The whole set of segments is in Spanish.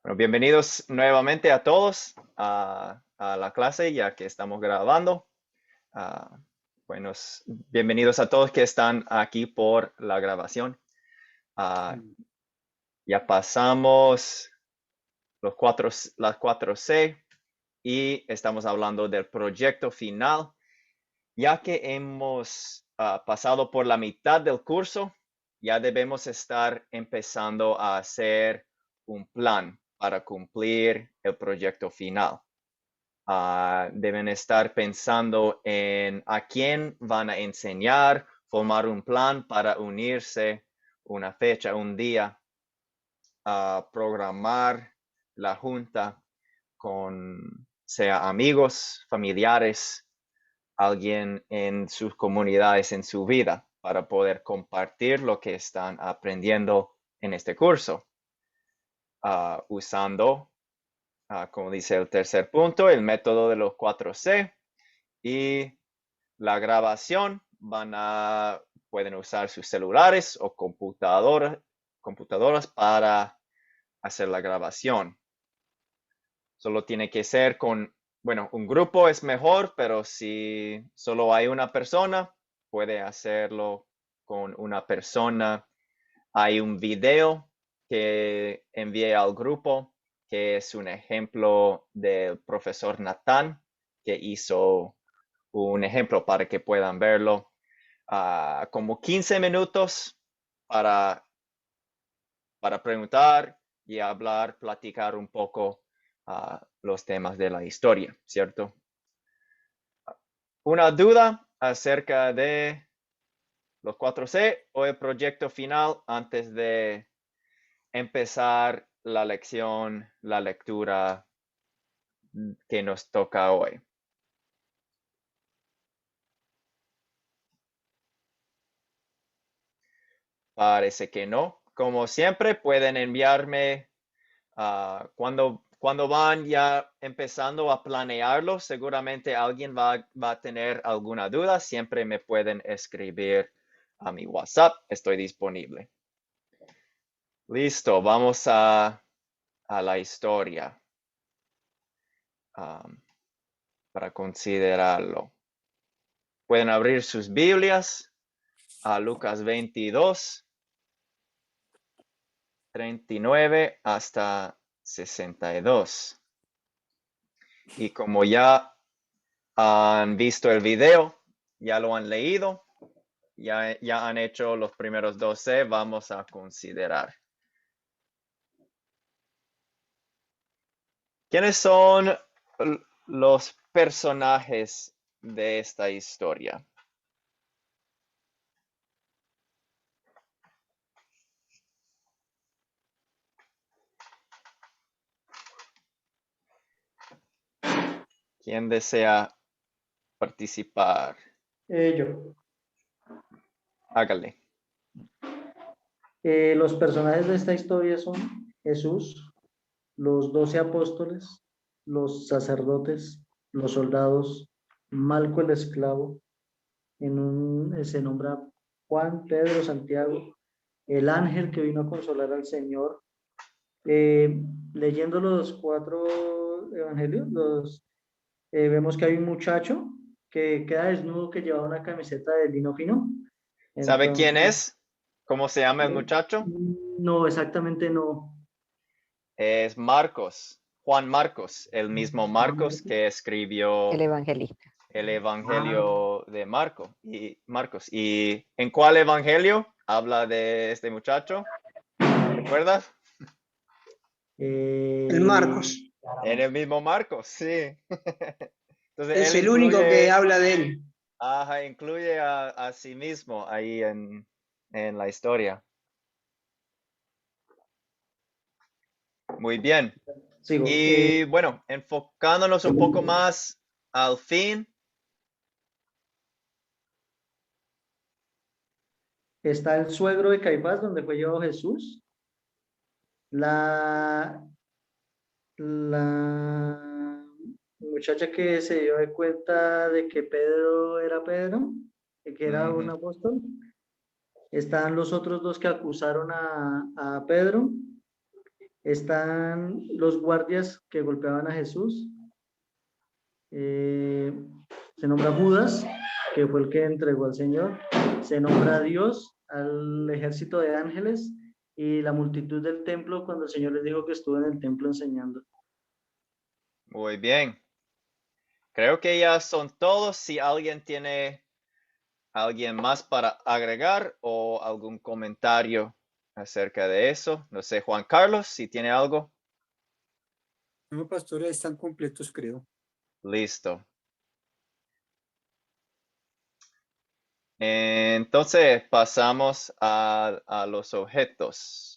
Bueno, bienvenidos nuevamente a todos a la clase, ya que estamos grabando. Ah, bienvenidos a todos que están aquí por la grabación. Ah, ya pasamos las 4C y estamos hablando del proyecto final. Ya que hemos pasado por la mitad del curso, ya debemos estar empezando a hacer un plan para cumplir el proyecto final. Deben estar pensando en a quién van a enseñar, formar un plan para unirse, una fecha, un día, programar la junta con, sea amigos, familiares, alguien en sus comunidades, en su vida, para poder compartir lo que están aprendiendo en este curso, usando, como dice el tercer punto, el método de los 4C y la grabación. Pueden usar sus celulares o computadoras para hacer la grabación. Solo tiene que ser bueno, un grupo es mejor, pero si solo hay una persona, puede hacerlo con una persona. Hay un video que envié al grupo, que es un ejemplo del profesor Natán, que hizo un ejemplo para que puedan verlo. Como 15 minutos para, para preguntar y hablar, platicar un poco los temas de la historia, ¿cierto? ¿Una duda acerca de los 4C o el proyecto final antes de empezar la lección, la lectura que nos toca hoy? Parece que no. Como siempre, pueden enviarme cuando van ya empezando a planearlo. Seguramente alguien va a tener alguna duda. Siempre me pueden escribir a mi WhatsApp. Estoy disponible. Listo, vamos a la historia para considerarlo. Pueden abrir sus Biblias a Lucas 22, 39 hasta 62. Y como ya han visto el video, ya lo han leído, ya han hecho los primeros 12, vamos a considerar. ¿Quiénes son los personajes de esta historia? ¿Quién desea participar? Yo. Hágale. Los personajes de esta historia son Jesús, los 12 apóstoles, los sacerdotes, los soldados, Malco el esclavo, se nombra Juan, Pedro, Santiago, el ángel que vino a consolar al Señor. Leyendo los 4 evangelios, vemos que hay un muchacho que queda desnudo, que lleva una camiseta de lino fino. ¿Sabe quién Entonces, es? ¿Cómo se llama el muchacho? no, exactamente no. Es Marcos, Juan Marcos, el mismo Juan Marcos Marcos. que El escribió evangelista. el Ah, Evangelio de Marcos. ¿Y en cuál evangelio habla de este muchacho? ¿Recuerdas? El Marcos En el mismo Marcos, sí. Entonces es él el único que habla de él. incluye a sí mismo ahí en la historia. Muy bien. sigo. Y bueno, enfocándonos un poco más al fin. Está el suegro de Caifás, donde fue llevado Jesús. La, la muchacha que se dio de cuenta de que Pedro era Pedro, y que era un Ujú. apóstol. Están los otros dos que acusaron a Pedro. Están los guardias que golpeaban a Jesús. Se nombra Judas, que fue el que entregó al Señor. Se nombra a Dios, al ejército de ángeles y la multitud del templo cuando el Señor les dijo que estuvo en el templo enseñando. Muy bien. Creo que ya son todos. Si alguien tiene alguien más para agregar o algún comentario acerca de eso. No sé, Juan Carlos, si tiene algo. No, pastores, están completos, creo. Listo. Entonces pasamos a los objetos.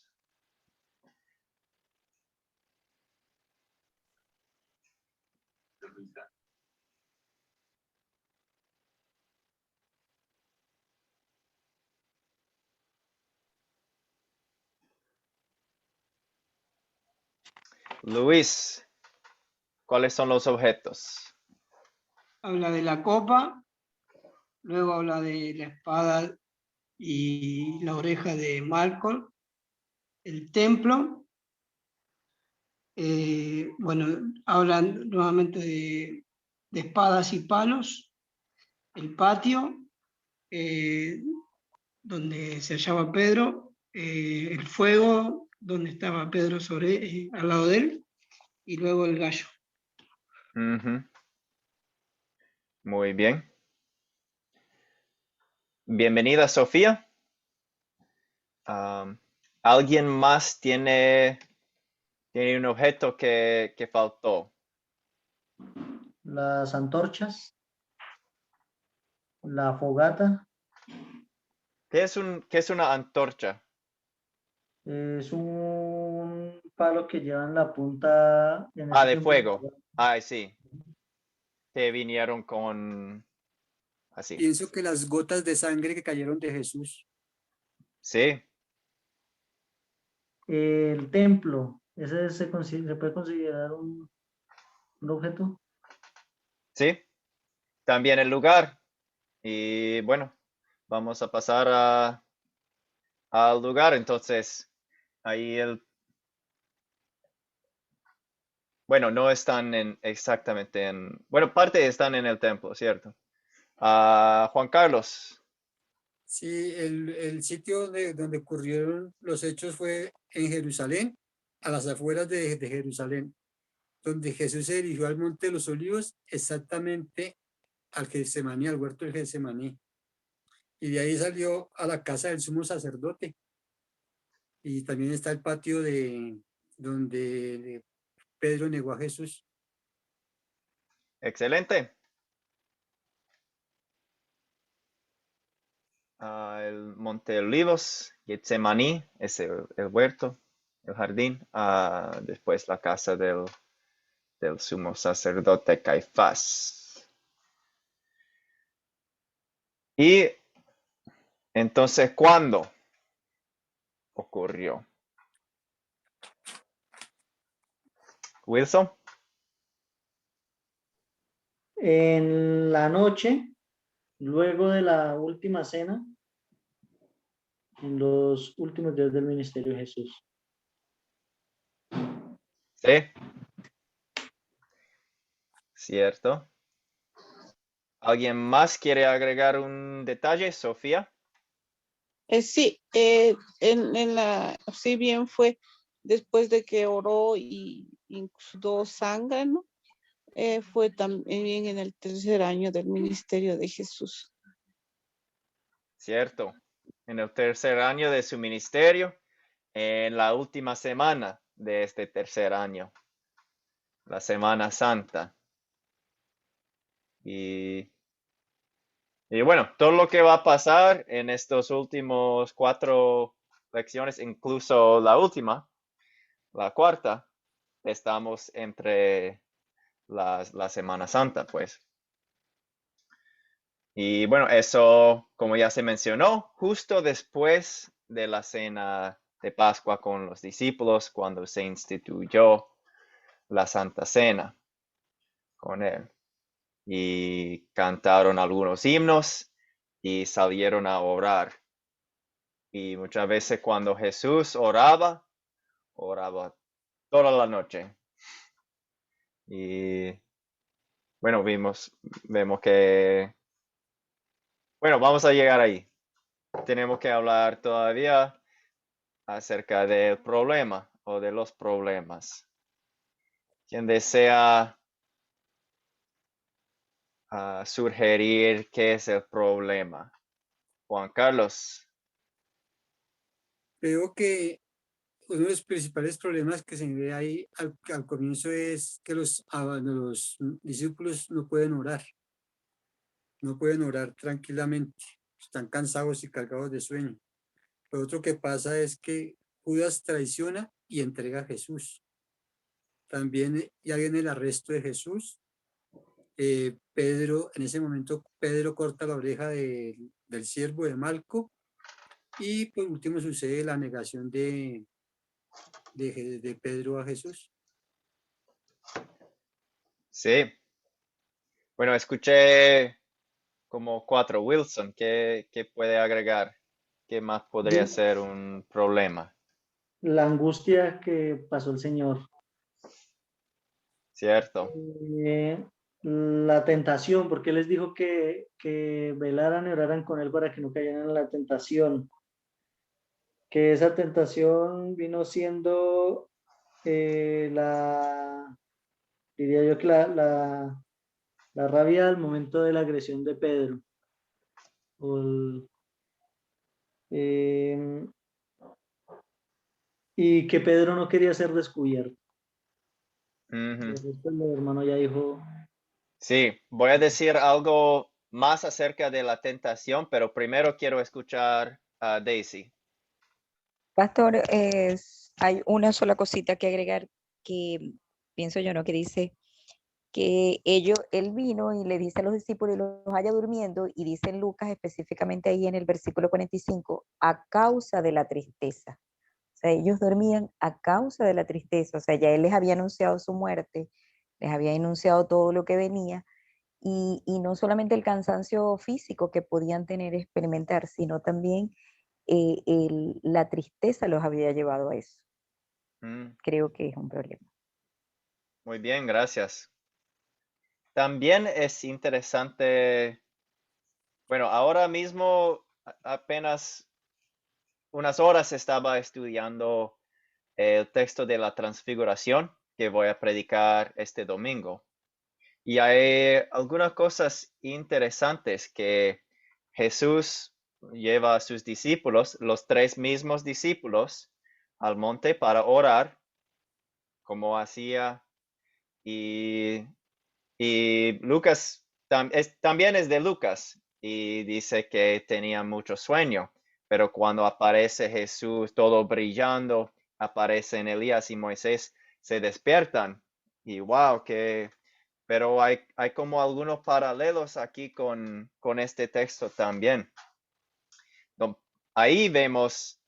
Luis, ¿cuáles son los objetos? Habla de la copa, luego habla de la espada y la oreja de Malcolm, el templo, bueno, hablan nuevamente de espadas y palos, el patio, donde se hallaba Pedro, el fuego, donde estaba Pedro al lado de él, y luego el gallo. Ujú. Muy bien. Bienvenida, Sofía. ¿Alguien más tiene un objeto que faltó? Las antorchas, la fogata, ¿Qué es una antorcha? es un palo que lleva en la punta en ese De tiempo. fuego. Sí. Que vinieron con así. Pienso que las gotas de sangre que cayeron de Jesús. Sí, El templo, ese se puede considerar un objeto. sí. También el lugar. Y bueno, vamos a pasar al lugar. Entonces, ahí bueno, no están exactamente bueno, parte están en el templo, ¿cierto? Juan Carlos. Sí, el sitio donde ocurrieron los hechos fue en Jerusalén, a las afueras de Jerusalén, donde Jesús se dirigió al Monte de los Olivos, exactamente al Getsemaní, al huerto del Getsemaní. Y de ahí salió a la casa del sumo sacerdote. Y también está el patio donde Pedro negó a Jesús. Excelente. El Monte de Olivos, Getsemaní, es el huerto, el jardín. Después la casa del sumo sacerdote Caifás. Y entonces, ¿cuándo ocurrió? Wilson. En la noche, luego de la última cena, en los últimos días del ministerio de Jesús. Sí. Cierto. ¿Alguien más quiere agregar un detalle, Sofía? Sí, sí bien fue después de que oró y sudó sangre, ¿no? Fue también en el tercer año del ministerio de Jesús. Cierto. En el tercer año de su ministerio, en la última semana de este tercer año, la Semana Santa. Y bueno, todo lo que va a pasar en estos últimos 4 lecciones, incluso la última, la cuarta, estamos entre la Semana Santa, pues. Y bueno, eso, como ya se mencionó, justo después de la cena de Pascua con los discípulos, cuando se instituyó la Santa Cena con él. Y cantaron algunos himnos y salieron a orar. Y muchas veces cuando Jesús oraba toda la noche. Y bueno, vemos que, bueno, vamos a llegar ahí. Tenemos que hablar todavía acerca del problema o de los problemas. Quien desea sugerir qué es el problema? Juan Carlos. Creo que uno de los principales problemas que se ve ahí al comienzo es que los discípulos no pueden orar tranquilamente, están cansados y cargados de sueño. Lo otro que pasa es que Judas traiciona y entrega a Jesús. También ya viene el arresto de Jesús. Pedro, en ese momento, Pedro corta la oreja del siervo de Malco. Y por último sucede la negación de Pedro a Jesús. Sí. Bueno, escuché como 4. Wilson, ¿qué puede agregar? ¿Qué más podría ser un problema? La angustia que pasó el Señor. ¿Cierto? La tentación, porque Él les dijo que velaran y oraran con Él para que no cayeran en la tentación. Que esa tentación vino siendo diría yo que la rabia al momento de la agresión de Pedro. O eh, y que Pedro no quería ser descubierto. Ujú. El hermano ya dijo. Sí, voy a decir algo más acerca de la tentación, pero primero quiero escuchar a Daisy. Pastor, hay una sola cosita que agregar que pienso yo, ¿no? Que dice que él vino y le dice a los discípulos y los halla durmiendo, y dice en Lucas específicamente ahí en el versículo 45, a causa de la tristeza. O sea, ellos dormían a causa de la tristeza. O sea, ya él les había anunciado su muerte, les había anunciado todo lo que venía, y no solamente el cansancio físico que podían tener, experimentar, sino también la tristeza los había llevado a eso. Mm, Creo que es un problema. muy bien, gracias. También es interesante, bueno, ahora mismo apenas unas horas estaba estudiando el texto de la transfiguración que voy a predicar este domingo. Y hay algunas cosas interesantes que Jesús lleva a sus discípulos, los 3 mismos discípulos, al monte para orar, como hacía. Y, Lucas también es de Lucas y dice que tenía mucho sueño, pero cuando aparece Jesús todo brillando, aparecen Elías y Moisés, se despiertan y wow, pero hay como algunos paralelos aquí con este texto también. Ahí vemos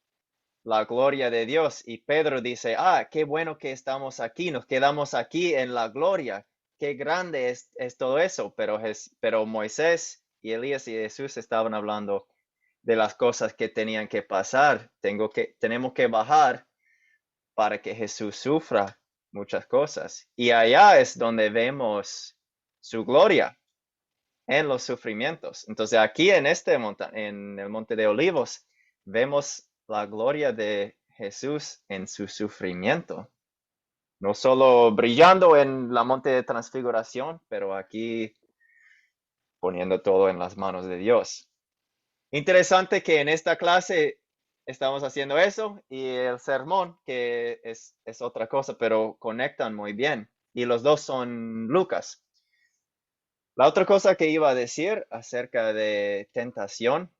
la gloria de Dios y Pedro dice, qué bueno que estamos aquí, nos quedamos aquí en la gloria, qué grande es todo eso, pero Moisés y Elías y Jesús estaban hablando de las cosas que tenían que pasar. Tenemos que bajar para que Jesús sufra muchas cosas. Y allá es donde vemos su gloria en los sufrimientos. Entonces aquí en en el Monte de Olivos, vemos la gloria de Jesús en su sufrimiento. No solo brillando en la Monte de Transfiguración, pero aquí poniendo todo en las manos de Dios. Interesante que en esta clase estamos haciendo eso y el sermón, que es otra cosa, pero conectan muy bien. Y los dos son Lucas. La otra cosa que iba a decir acerca de tentación,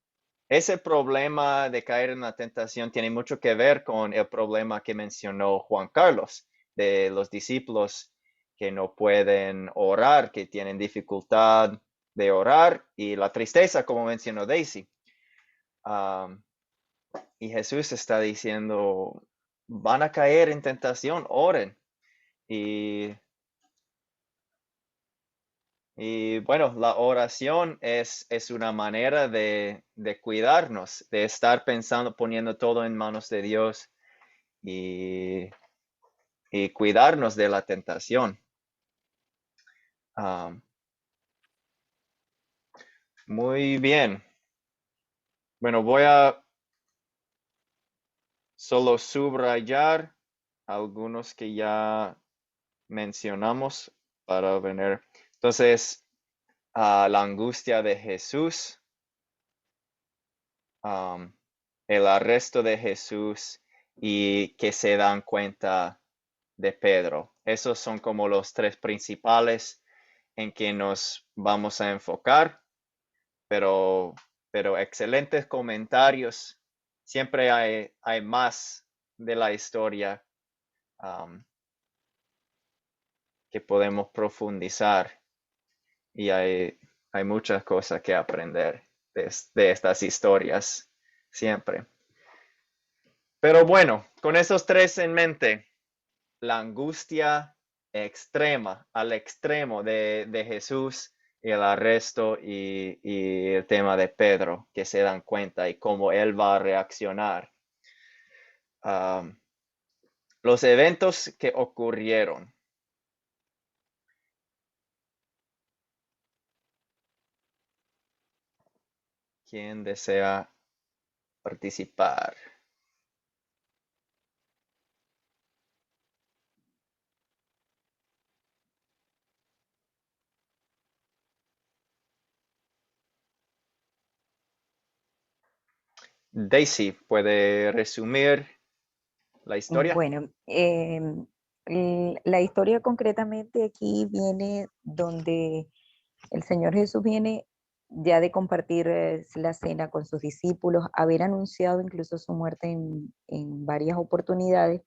ese problema de caer en la tentación tiene mucho que ver con el problema que mencionó Juan Carlos, de los discípulos que no pueden orar, que tienen dificultad de orar, y la tristeza, como mencionó Daisy. Y Jesús está diciendo, van a caer en tentación, oren. Y bueno, la oración es una manera de cuidarnos, de estar pensando, poniendo todo en manos de Dios y y cuidarnos de la tentación. Muy bien. Bueno, voy a solo subrayar algunos que ya mencionamos para ver. Entonces, la angustia de Jesús, el arresto de Jesús y que se dan cuenta de Pedro. Esos son como los tres principales en que nos vamos a enfocar, pero excelentes comentarios. Siempre hay más de la historia que podemos profundizar y hay muchas cosas que aprender de estas historias siempre. Pero bueno, con esos tres en mente, la angustia extrema, al extremo de Jesús y el arresto y el tema de Pedro, que se dan cuenta y cómo él va a reaccionar. Los eventos que ocurrieron. ¿Quién desea participar? Daisy, ¿puede resumir la historia? Bueno, la historia concretamente aquí viene donde el Señor Jesús viene ya de compartir la cena con sus discípulos, haber anunciado incluso su muerte en varias oportunidades,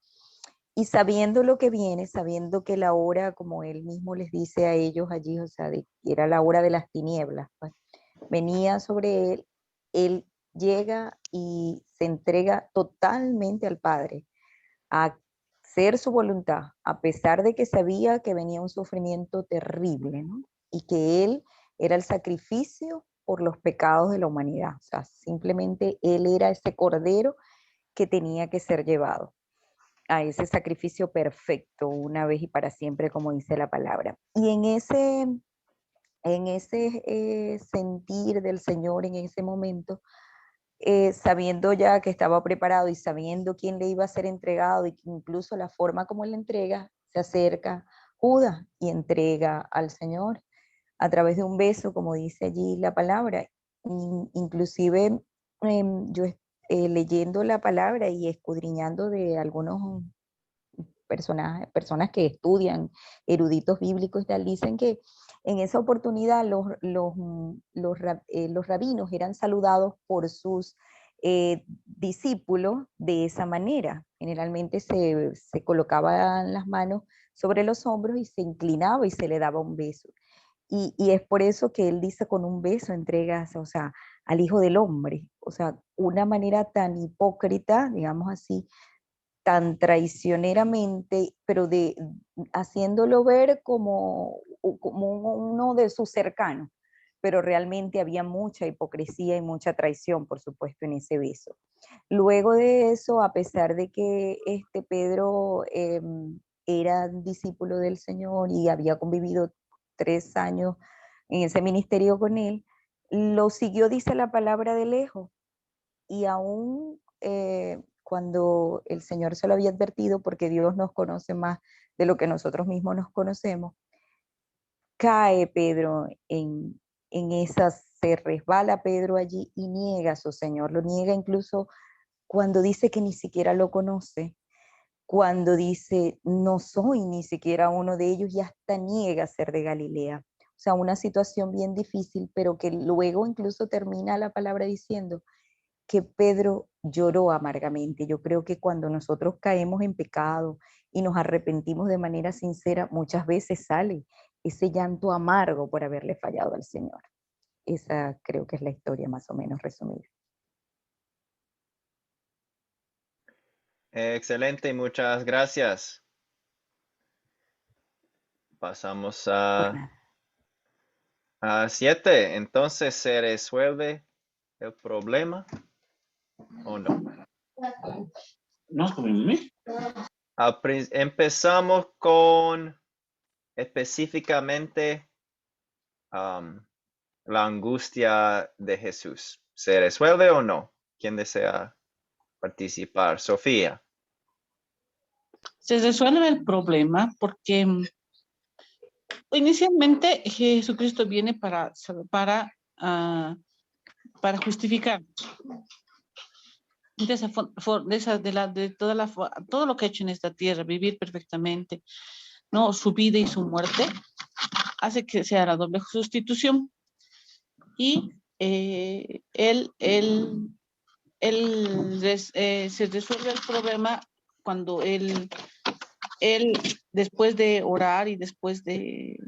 y sabiendo lo que viene, sabiendo que la hora, como él mismo les dice a ellos allí, o sea, era la hora de las tinieblas, pues, venía sobre él llega y se entrega totalmente al Padre a hacer su voluntad, a pesar de que sabía que venía un sufrimiento terrible, ¿no? Y que él era el sacrificio por los pecados de la humanidad. O sea, simplemente él era ese cordero que tenía que ser llevado a ese sacrificio perfecto una vez y para siempre, como dice la palabra. Y en ese sentir del Señor en ese momento, sabiendo ya que estaba preparado y sabiendo quién le iba a ser entregado y que incluso la forma como él entrega, se acerca Judas y entrega al Señor a través de un beso, como dice allí la palabra. Inclusive yo leyendo la palabra y escudriñando de algunos personas que estudian, eruditos bíblicos y tal, dicen que en esa oportunidad los rabinos eran saludados por sus discípulos de esa manera. Generalmente se colocaban las manos sobre los hombros y se inclinaba y se le daba un beso. Y es por eso que él dice con un beso entregas, o sea, al Hijo del Hombre. O sea, una manera tan hipócrita, digamos así, tan traicioneramente, pero haciéndolo ver como uno de sus cercanos, pero realmente había mucha hipocresía y mucha traición, por supuesto, en ese beso. Luego de eso, a pesar de que Pedro era discípulo del Señor y había convivido 3 años en ese ministerio con él, lo siguió, dice la palabra, de lejos, y aún cuando el Señor se lo había advertido, porque Dios nos conoce más de lo que nosotros mismos nos conocemos, cae Pedro en se resbala Pedro allí y niega a su Señor, lo niega incluso cuando dice que ni siquiera lo conoce, cuando dice no soy ni siquiera uno de ellos, y hasta niega ser de Galilea. O sea, una situación bien difícil, pero que luego incluso termina la palabra diciendo que Pedro lloró amargamente. Yo creo que cuando nosotros caemos en pecado y nos arrepentimos de manera sincera, muchas veces sale ese llanto amargo por haberle fallado al Señor. Esa creo que es la historia más o menos resumida. Excelente, muchas gracias. Pasamos a 7. Entonces, ¿se resuelve el problema o no? No, Empezamos con específicamente la angustia de Jesús. ¿Se resuelve o no? ¿Quién desea participar? Sofía. Se resuelve el problema porque inicialmente Jesucristo viene para justificar todo lo que ha hecho en esta tierra, vivir perfectamente, ¿no? Su vida y su muerte hace que sea la doble sustitución. Y se resuelve el problema cuando él, después de orar y después de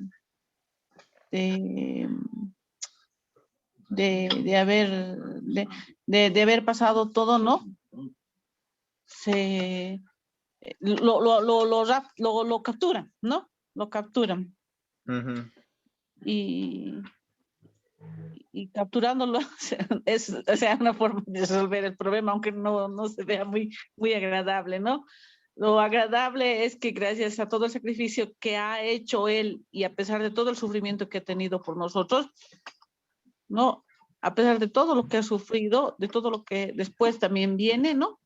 haber pasado todo, ¿no? Lo capturan, ¿no? Lo capturan. Ujú. Y capturándolo es, o sea, una forma de resolver el problema, aunque no se vea muy agradable, ¿no? Lo agradable es que gracias a todo el sacrificio que ha hecho él y a pesar de todo el sufrimiento que ha tenido por nosotros, ¿no? A pesar de todo lo que ha sufrido, de todo lo que después también viene, ¿no?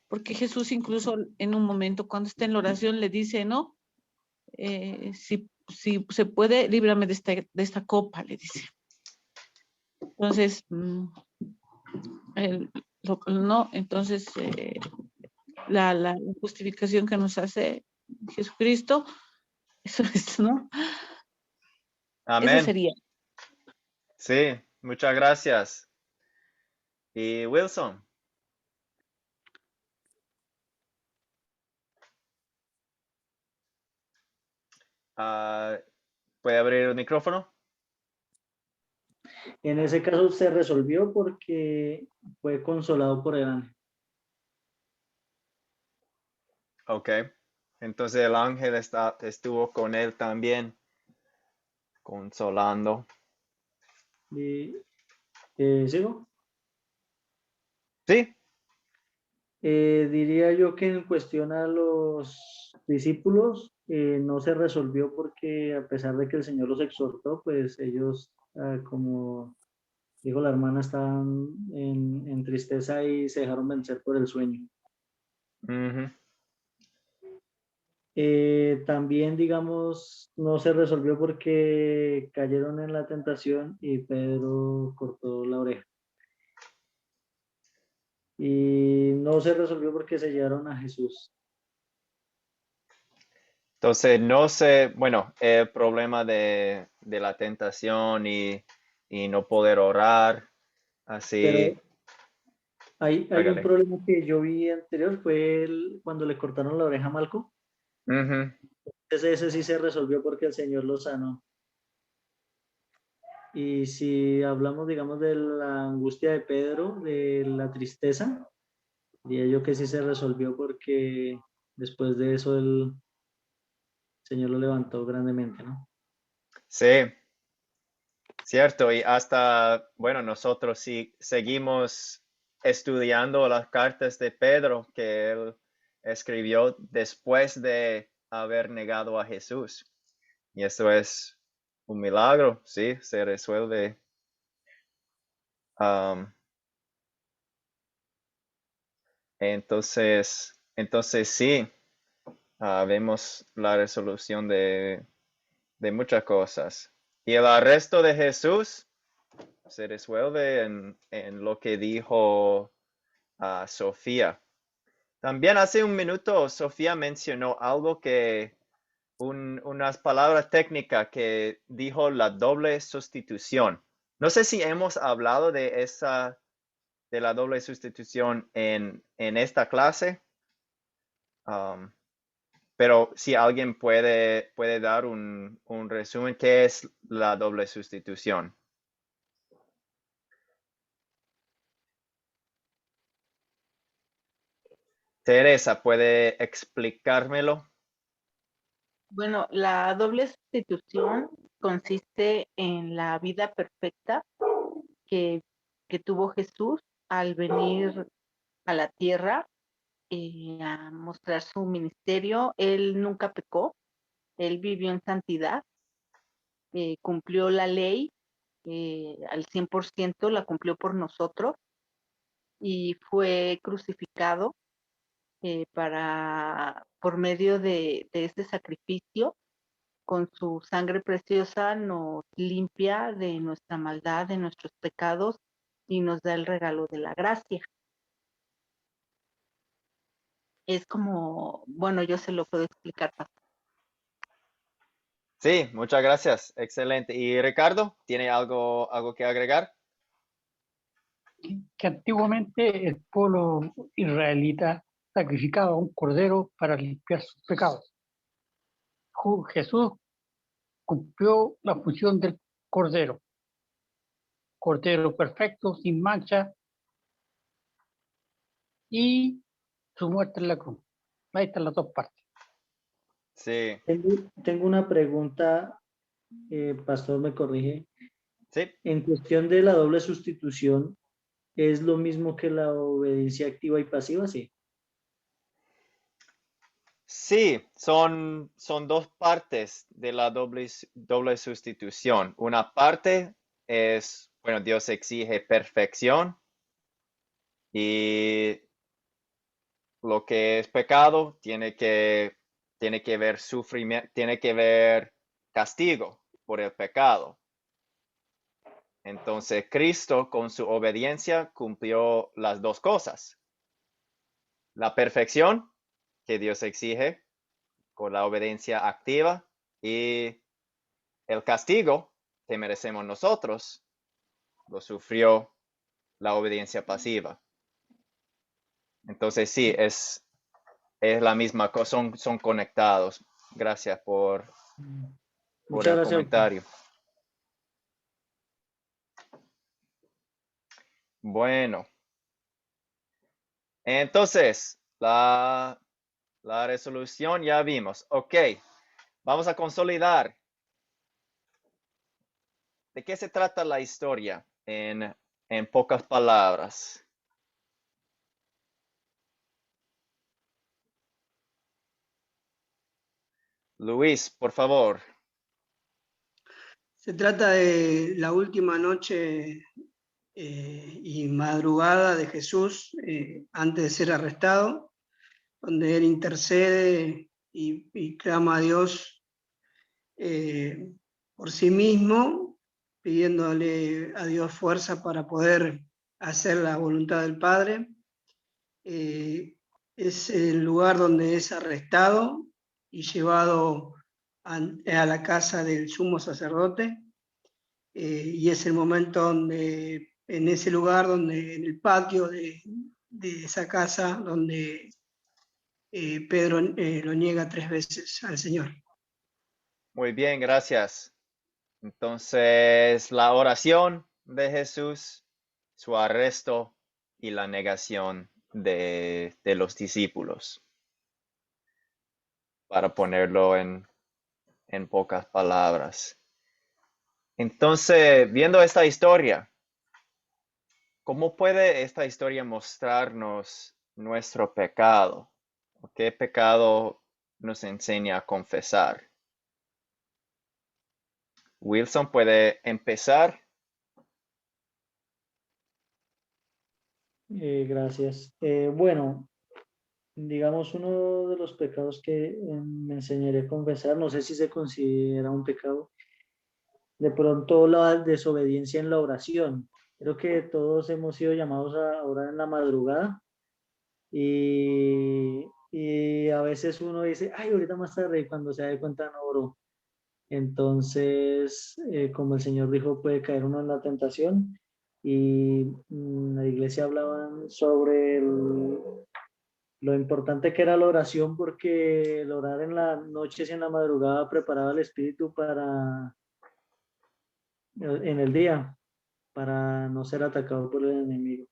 Porque Jesús incluso en un momento cuando está en la oración le dice, ¿no? Si se puede, líbrame de esta copa, le dice. Entonces, no, entonces la justificación que nos hace Jesucristo, eso es, ¿no? Eso Amén. sería. Sí, muchas gracias. Y Wilson. ¿Puede abrir el micrófono? En ese caso se resolvió porque fue consolado por el ángel. Ok. Entonces el ángel estuvo con él también, consolando. Y, ¿sigo? Sí. Diría yo que en cuestión a los discípulos no se resolvió porque a pesar de que el Señor los exhortó, pues ellos, como dijo la hermana, estaban en tristeza y se dejaron vencer por el sueño. Ujú. También, digamos, no se resolvió porque cayeron en la tentación y Pedro cortó la oreja. Y no se resolvió porque se llevaron a Jesús. Entonces, no sé, bueno, el problema de la tentación y no poder orar, así, Pero hay un hágale. problema que yo vi anterior, fue cuando le cortaron la oreja a Malco. Ujú. Ese sí se resolvió porque el Señor lo sanó. Y si hablamos, digamos, de la angustia de Pedro, de la tristeza, diría yo que sí se resolvió porque después de eso el Señor lo levantó grandemente, ¿no? Sí, cierto. Y hasta, bueno, nosotros sí seguimos estudiando las cartas de Pedro que él escribió después de haber negado a Jesús. Y eso es un milagro, sí, se resuelve. Um, entonces sí, vemos la resolución de muchas cosas. Y el arresto de Jesús se resuelve en lo que dijo Sofía. También hace un minuto Sofía mencionó algo unas palabras técnicas que dijo la doble sustitución. No sé si hemos hablado de la doble sustitución en esta clase. Pero si alguien puede dar un resumen, ¿qué es la doble sustitución? Teresa, ¿puede explicármelo? Bueno, la doble sustitución consiste en la vida perfecta que, que tuvo Jesús al venir a la tierra a mostrar su ministerio. Él nunca pecó, él vivió en santidad, cumplió la ley al 100%, la cumplió por nosotros y fue crucificado por medio de este sacrificio. Con su sangre preciosa nos limpia de nuestra maldad, de nuestros pecados y nos da el regalo de la gracia. Es como, bueno, yo se lo puedo explicar, pastor. Sí, muchas gracias. Excelente. ¿Y Ricardo, tiene algo que agregar? Que antiguamente el pueblo israelita sacrificaba un cordero para limpiar sus pecados. Jesús cumplió la función del cordero, cordero perfecto, sin mancha, y su muerte en la cruz. Ahí están las dos partes. Sí, Tengo una pregunta, pastor me corrige. sí. En cuestión de la doble sustitución, ¿es lo mismo que la obediencia activa y pasiva? Sí. Sí, son dos partes de la doble sustitución. Una parte es, bueno, Dios exige perfección y lo que es pecado tiene que ver sufrimiento, tiene que ver castigo por el pecado. Entonces, Cristo con su obediencia cumplió las dos cosas. La perfección que Dios exige con la obediencia activa y el castigo que merecemos nosotros lo sufrió la obediencia pasiva. Entonces sí, es la misma cosa, son conectados. Gracias por Muchas el gracias. comentario. Bueno, entonces la resolución ya vimos. Ok, vamos a consolidar. ¿De qué se trata la historia en pocas palabras? Luis, por favor. Se trata de la última noche y madrugada de Jesús antes de ser arrestado, donde él intercede y clama a Dios por sí mismo, pidiéndole a Dios fuerza para poder hacer la voluntad del Padre. Es el lugar donde es arrestado y llevado a la casa del sumo sacerdote, y es el momento donde, en ese lugar, donde en el patio de esa casa, donde Pedro lo niega 3 veces al Señor. Muy bien, gracias. Entonces, la oración de Jesús, su arresto y la negación de los discípulos. Para ponerlo en pocas palabras. Entonces, viendo esta historia, ¿cómo puede esta historia mostrarnos nuestro pecado? ¿Qué pecado nos enseña a confesar? Wilson puede empezar. Gracias. Bueno, digamos, uno de los pecados que me enseñaré a confesar, no sé si se considera un pecado, de pronto la desobediencia en la oración. Creo que todos hemos sido llamados a orar en la madrugada y a veces uno dice, ay, ahorita más tarde, y cuando se da cuenta no oró. Entonces, como el Señor dijo, puede caer uno en la tentación y en la iglesia hablaban sobre lo importante que era la oración porque el orar en las noches y en la madrugada preparaba el espíritu para en el día, para no ser atacado por el enemigo.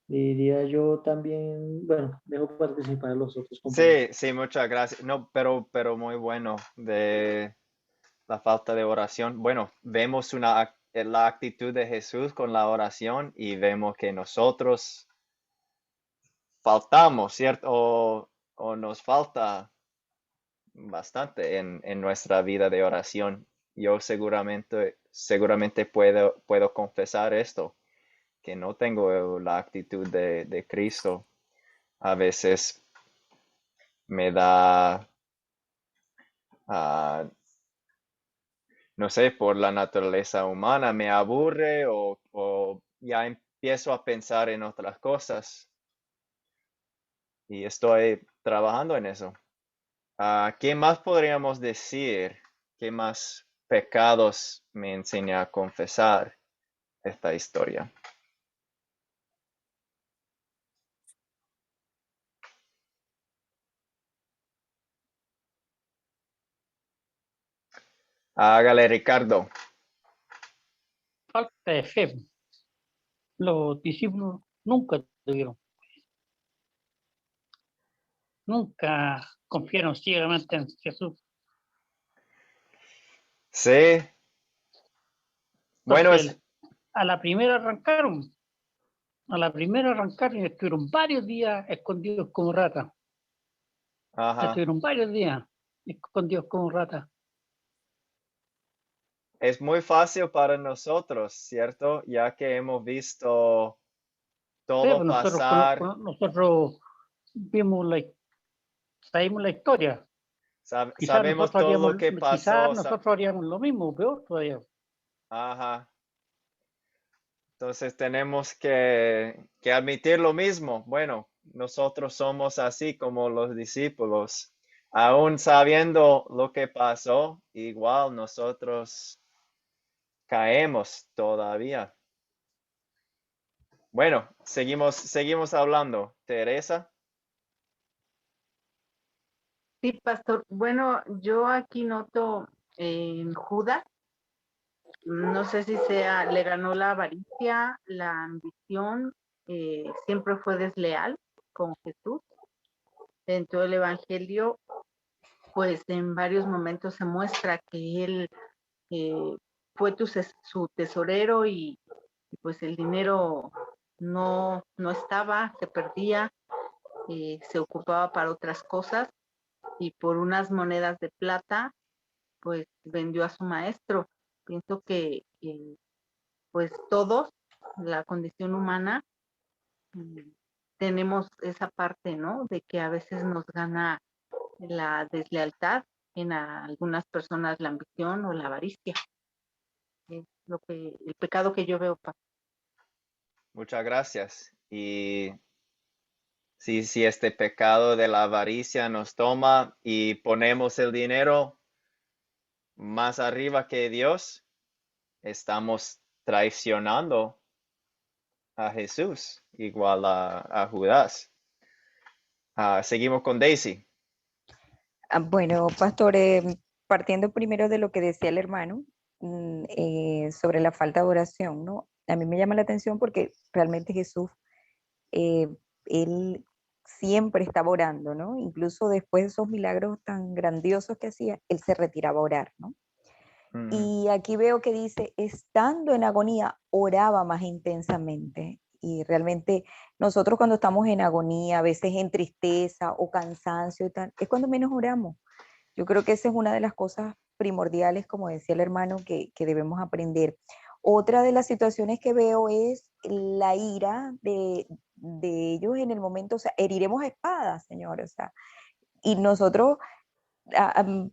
Diría yo también, bueno, dejo participar a los otros compañeros. Sí, sí, muchas gracias. No, pero muy bueno de la falta de oración. Bueno, vemos la actitud de Jesús con la oración y vemos que nosotros faltamos, ¿cierto? O nos falta bastante en nuestra vida de oración. Yo seguramente puedo confesar esto, que no tengo la actitud de Cristo. A veces me da, ah, no sé, por la naturaleza humana, me aburre o ya empiezo a pensar en otras cosas y estoy trabajando en eso. ¿Qué más podríamos decir? ¿Qué más pecados me enseña a confesar esta historia? Hágale, Ricardo. Falta de fe. Los discípulos nunca tuvieron, nunca confiaron ciegamente en Jesús. Sí. Bueno, Entonces, a la primera arrancaron y estuvieron varios días escondidos como ratas. ajá. Estuvieron varios días escondidos como ratas. Es muy fácil para nosotros, ¿cierto? Ya que hemos visto todo Pero nosotros, pasar, nosotros sabemos la historia. Quizás sabemos todo lo que pasó. nosotros haríamos lo mismo, peor todavía. Ajá. Entonces tenemos que admitir lo mismo. Bueno, nosotros somos así como los discípulos. Aún sabiendo lo que pasó, igual nosotros caemos todavía. Bueno, seguimos hablando. Teresa. Sí, pastor. Bueno, yo aquí noto en Judas, no sé si le ganó la avaricia, la ambición, siempre fue desleal con Jesús. En todo el Evangelio, pues en varios momentos se muestra que él fue su tesorero y pues el dinero no estaba, se perdía, se ocupaba para otras cosas y por unas monedas de plata, pues vendió a su maestro. Pienso que pues todos, la condición humana, tenemos esa parte, ¿no? De que a veces nos gana la deslealtad, en algunas personas la ambición o la avaricia. Es el pecado que yo veo, Pablo. Muchas gracias. Y si este pecado de la avaricia nos toma y ponemos el dinero más arriba que Dios, estamos traicionando a Jesús, igual a Judas. Seguimos con Daisy. Bueno, pastor, partiendo primero de lo que decía el hermano sobre la falta de oración, ¿no? A mí me llama la atención porque realmente Jesús, eh, él siempre estaba orando, ¿no? Incluso después de esos milagros tan grandiosos que hacía, él se retiraba a orar, ¿no? Y aquí veo que dice, estando en agonía, oraba más intensamente. Y realmente nosotros cuando estamos en agonía, a veces en tristeza o cansancio y tal, es cuando menos oramos. Yo creo que esa es una de las cosas primordiales, como decía el hermano, que debemos aprender. Otra de las situaciones que veo es la ira de ellos en el momento, o sea, heriremos espadas, Señor, o sea, y nosotros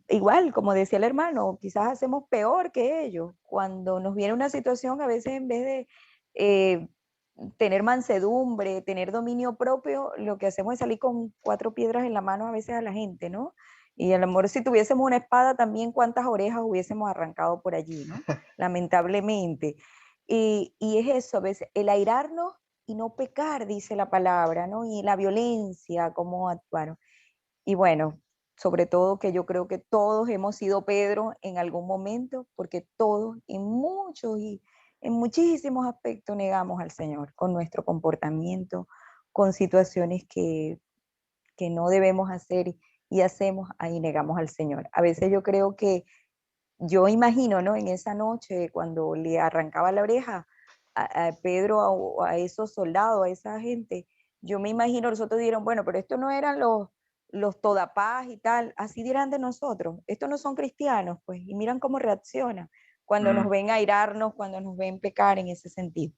igual, como decía el hermano, quizás hacemos peor que ellos. Cuando nos viene una situación, a veces en vez de tener mansedumbre, tener dominio propio, lo que hacemos es salir con 4 piedras en la mano a veces a la gente, ¿no? Y a lo mejor si tuviésemos una espada también, ¿cuántas orejas hubiésemos arrancado por allí, ¿no? Lamentablemente. Y es eso, a veces, el airarnos y no pecar, dice la palabra, ¿no? Y la violencia, cómo actuaron. Y bueno, sobre todo que yo creo que todos hemos sido Pedro en algún momento, porque todos en muchos y en muchísimos aspectos negamos al Señor con nuestro comportamiento, con situaciones que no debemos hacer y hacemos, ahí negamos al Señor. A veces yo creo que, yo imagino, ¿no? En esa noche cuando le arrancaba la oreja a Pedro, a esos soldados, a esa gente, Yo me imagino, los otros dijeron, bueno, pero esto no eran los todapaz y tal, así dirán de nosotros, estos no son cristianos, pues, y miran cómo reaccionan cuando nos Mm. ven airarnos, cuando nos ven pecar en ese sentido.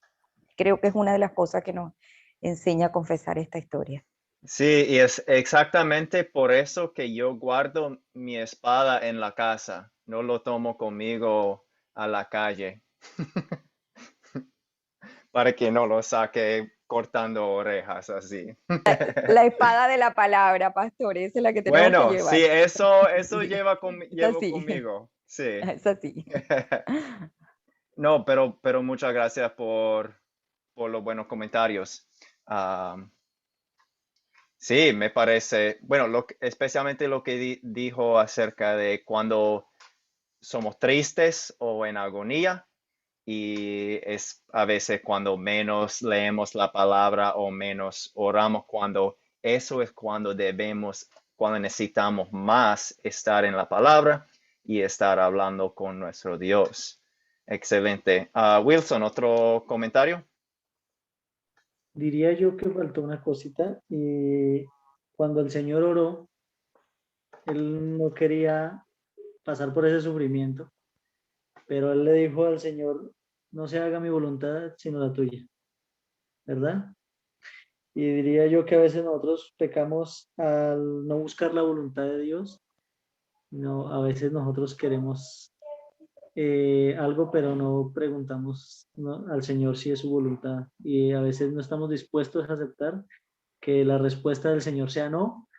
Creo que es una de las cosas que nos enseña a confesar esta historia. Sí, y es exactamente por eso que yo guardo mi espada en la casa. No lo tomo conmigo a la calle para que no lo saque cortando orejas así. La espada de la palabra, pastor, esa es la que tenemos que Bueno, sí, llevar. eso Sí, es llevo así, conmigo. Sí. es así. No, pero muchas gracias por los buenos comentarios. Sí, me parece, bueno, especialmente lo que dijo acerca de cuando somos tristes o en agonía, y es a veces cuando menos leemos la palabra o menos oramos, cuando eso es cuando necesitamos más estar en la palabra y estar hablando con nuestro Dios. Excelente. Wilson, ¿otro comentario? Diría yo que faltó una cosita. Y cuando el Señor oró, él no quería pasar por ese sufrimiento, pero él le dijo al Señor, no se haga mi voluntad, sino la tuya, ¿verdad? Y diría yo que a veces nosotros pecamos al no buscar la voluntad de Dios. No, a veces nosotros queremos algo, pero no preguntamos, ¿no?, al Señor si es su voluntad. Y a veces no estamos dispuestos a aceptar que la respuesta del Señor sea no,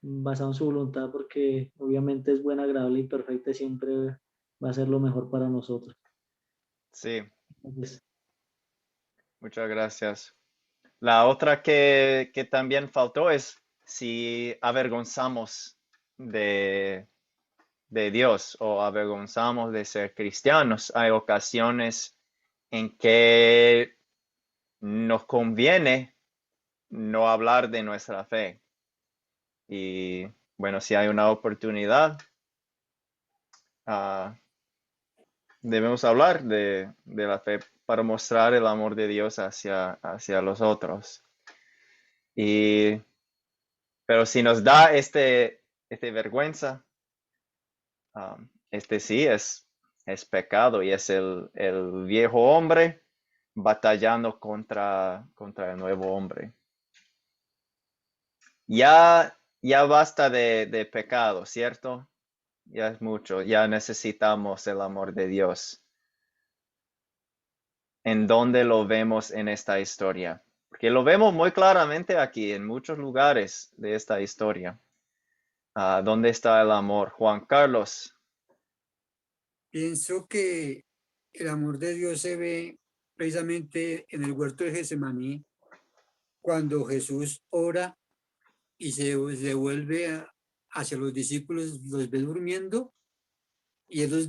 basado en su voluntad, porque obviamente es buena, agradable y perfecta y siempre va a ser lo mejor para nosotros. Sí, Entonces, muchas gracias. La otra que también faltó es si avergonzamos de, de Dios o avergonzamos de ser cristianos. Hay ocasiones en que nos conviene no hablar de nuestra fe. Y bueno, si hay una oportunidad, ah, debemos hablar de la fe para mostrar el amor de Dios hacia los otros. Pero si nos da este vergüenza, este sí es pecado y es el viejo hombre batallando contra el nuevo hombre. Ya basta de pecado, ¿cierto? Ya es mucho, ya necesitamos el amor de Dios. ¿En dónde lo vemos en esta historia? Porque lo vemos muy claramente aquí, en muchos lugares de esta historia. ¿Dónde está el amor? Juan Carlos. Pienso que el amor de Dios se ve precisamente en el huerto de Getsemaní, cuando Jesús ora y se devuelve hacia los discípulos, los ve durmiendo y él los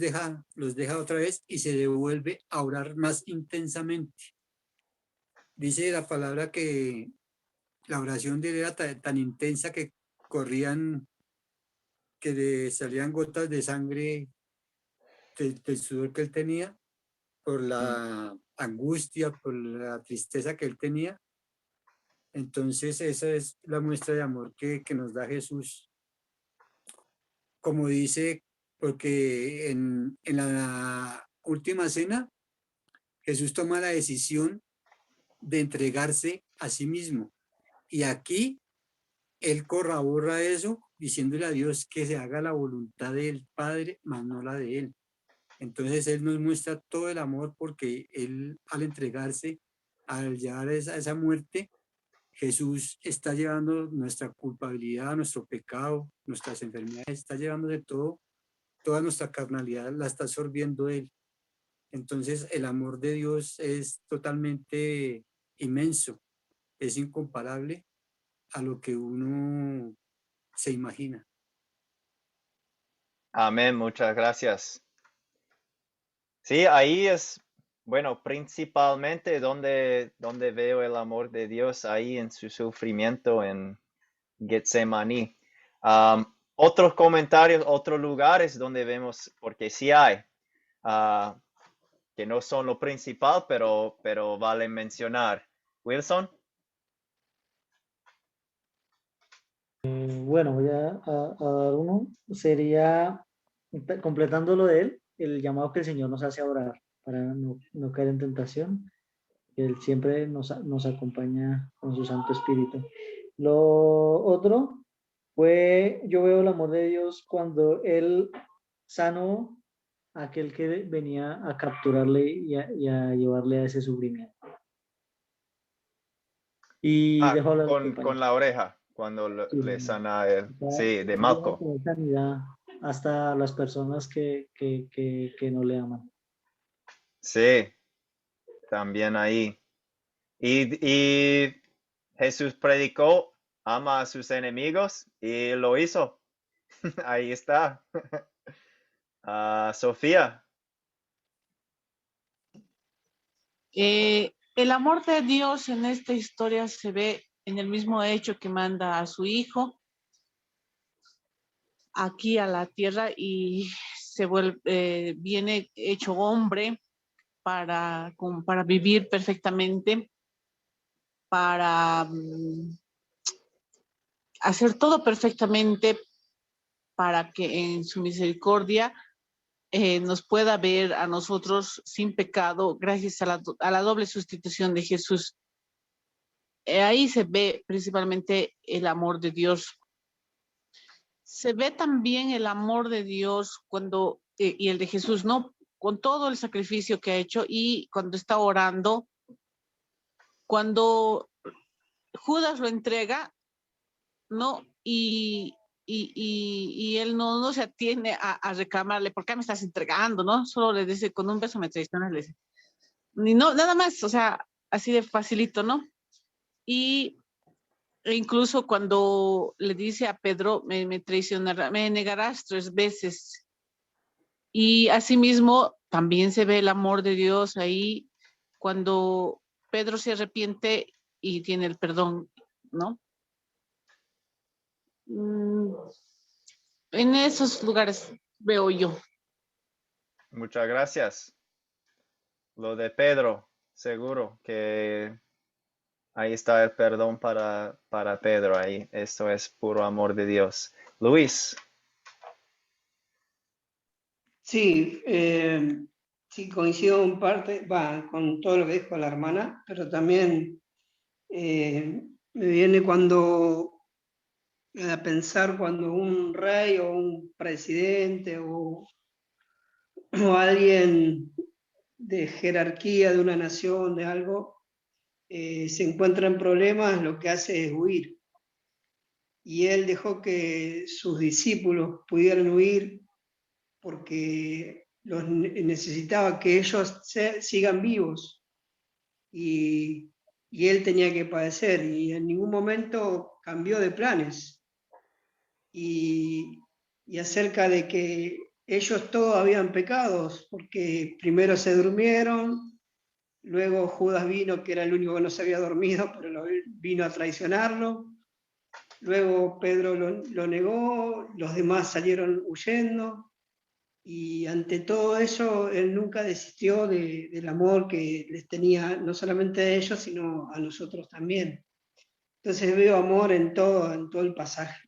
deja otra vez y se devuelve a orar más intensamente. Dice la palabra que la oración de él era tan intensa que corrían, que le salían gotas de sangre del sudor que él tenía por la angustia, por la tristeza que él tenía. Entonces esa es la muestra de amor que nos da Jesús. Como dice, porque en la última cena, Jesús toma la decisión de entregarse a sí mismo. Y aquí él corrobora eso diciéndole a Dios que se haga la voluntad del Padre, más no la de él. Entonces él nos muestra todo el amor porque él al entregarse, al llevar esa muerte, Jesús está llevando nuestra culpabilidad, nuestro pecado, nuestras enfermedades, está llevando de todo, toda nuestra carnalidad la está absorbiendo él. Entonces el amor de Dios es totalmente inmenso, es incomparable a lo que uno se imagina. Amén, muchas gracias. Sí, ahí es, bueno, principalmente donde veo el amor de Dios, ahí en su sufrimiento en Getsemaní. Otros comentarios, otros lugares donde vemos, porque sí hay, ah, que no son lo principal, pero vale mencionar. Wilson. Bueno, voy a dar uno. Sería, completando lo de él, el llamado que el Señor nos hace a orar para no caer en tentación. Él siempre nos acompaña con su Santo Espíritu. Lo otro fue, yo veo el amor de Dios cuando Él sanó a aquel que venía a capturarle y a llevarle a ese sufrimiento. Y dejo hablar al Con compañero. la oreja, cuando Sí, le sana a él. o sea, Sí, de Él viene a Malco. traer sanidad hasta las personas que no le aman. Sí, también ahí. Y Jesús predicó, ama a sus enemigos y lo hizo. Ahí está. Sofía. El amor de Dios en esta historia se ve en el mismo hecho que manda a su hijo aquí a la tierra y se vuelve, viene hecho hombre para vivir perfectamente, para hacer todo perfectamente, para que en su misericordia nos pueda ver a nosotros sin pecado gracias a la doble sustitución de Jesús. Ahí se ve principalmente el amor de Dios. Se ve también el amor de Dios cuando, y el de Jesús, ¿no? Con todo el sacrificio que ha hecho y cuando está orando, cuando Judas lo entrega, ¿no? Y él no se atiene a reclamarle, ¿por qué me estás entregando, no? Solo le dice, con un beso me traicionas, le dice. Ni no, nada más, o sea, así de facilito, ¿no? Y incluso cuando le dice a Pedro, me traicionarás, me negarás 3 veces. Y asimismo, también se ve el amor de Dios ahí cuando Pedro se arrepiente y tiene el perdón, ¿no? En esos lugares veo yo. Muchas gracias. Lo de Pedro, seguro que ahí está el perdón para Pedro. Ahí, esto es puro amor de Dios. Luis. Sí, sí, coincido en parte, con todo lo que dijo la hermana, pero también me viene a pensar cuando un rey o un presidente o alguien de jerarquía de una nación, de algo, se encuentra en problemas, lo que hace es huir. Y él dejó que sus discípulos pudieran huir porque necesitaba que ellos sigan vivos y él tenía que padecer y en ningún momento cambió de planes. Y acerca de que ellos todos habían pecados, porque primero se durmieron, luego Judas vino, que era el único que no se había dormido, pero vino a traicionarlo, luego Pedro lo negó, los demás salieron huyendo, y ante todo eso él nunca desistió del amor que les tenía, no solamente a ellos, sino a nosotros también. Entonces veo amor en todo el pasaje.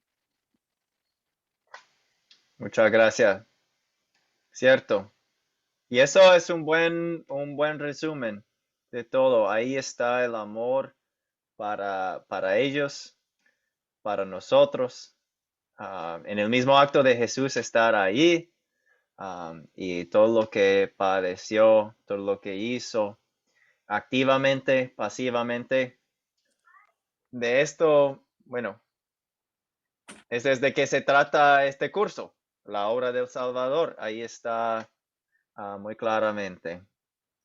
Muchas gracias. Cierto. Y eso es un buen resumen de todo. Ahí está el amor para ellos, para nosotros. En el mismo acto de Jesús estar ahí y todo lo que padeció, todo lo que hizo, activamente, pasivamente. De esto, bueno, es desde que se trata este curso, la obra del Salvador. Ahí está muy claramente.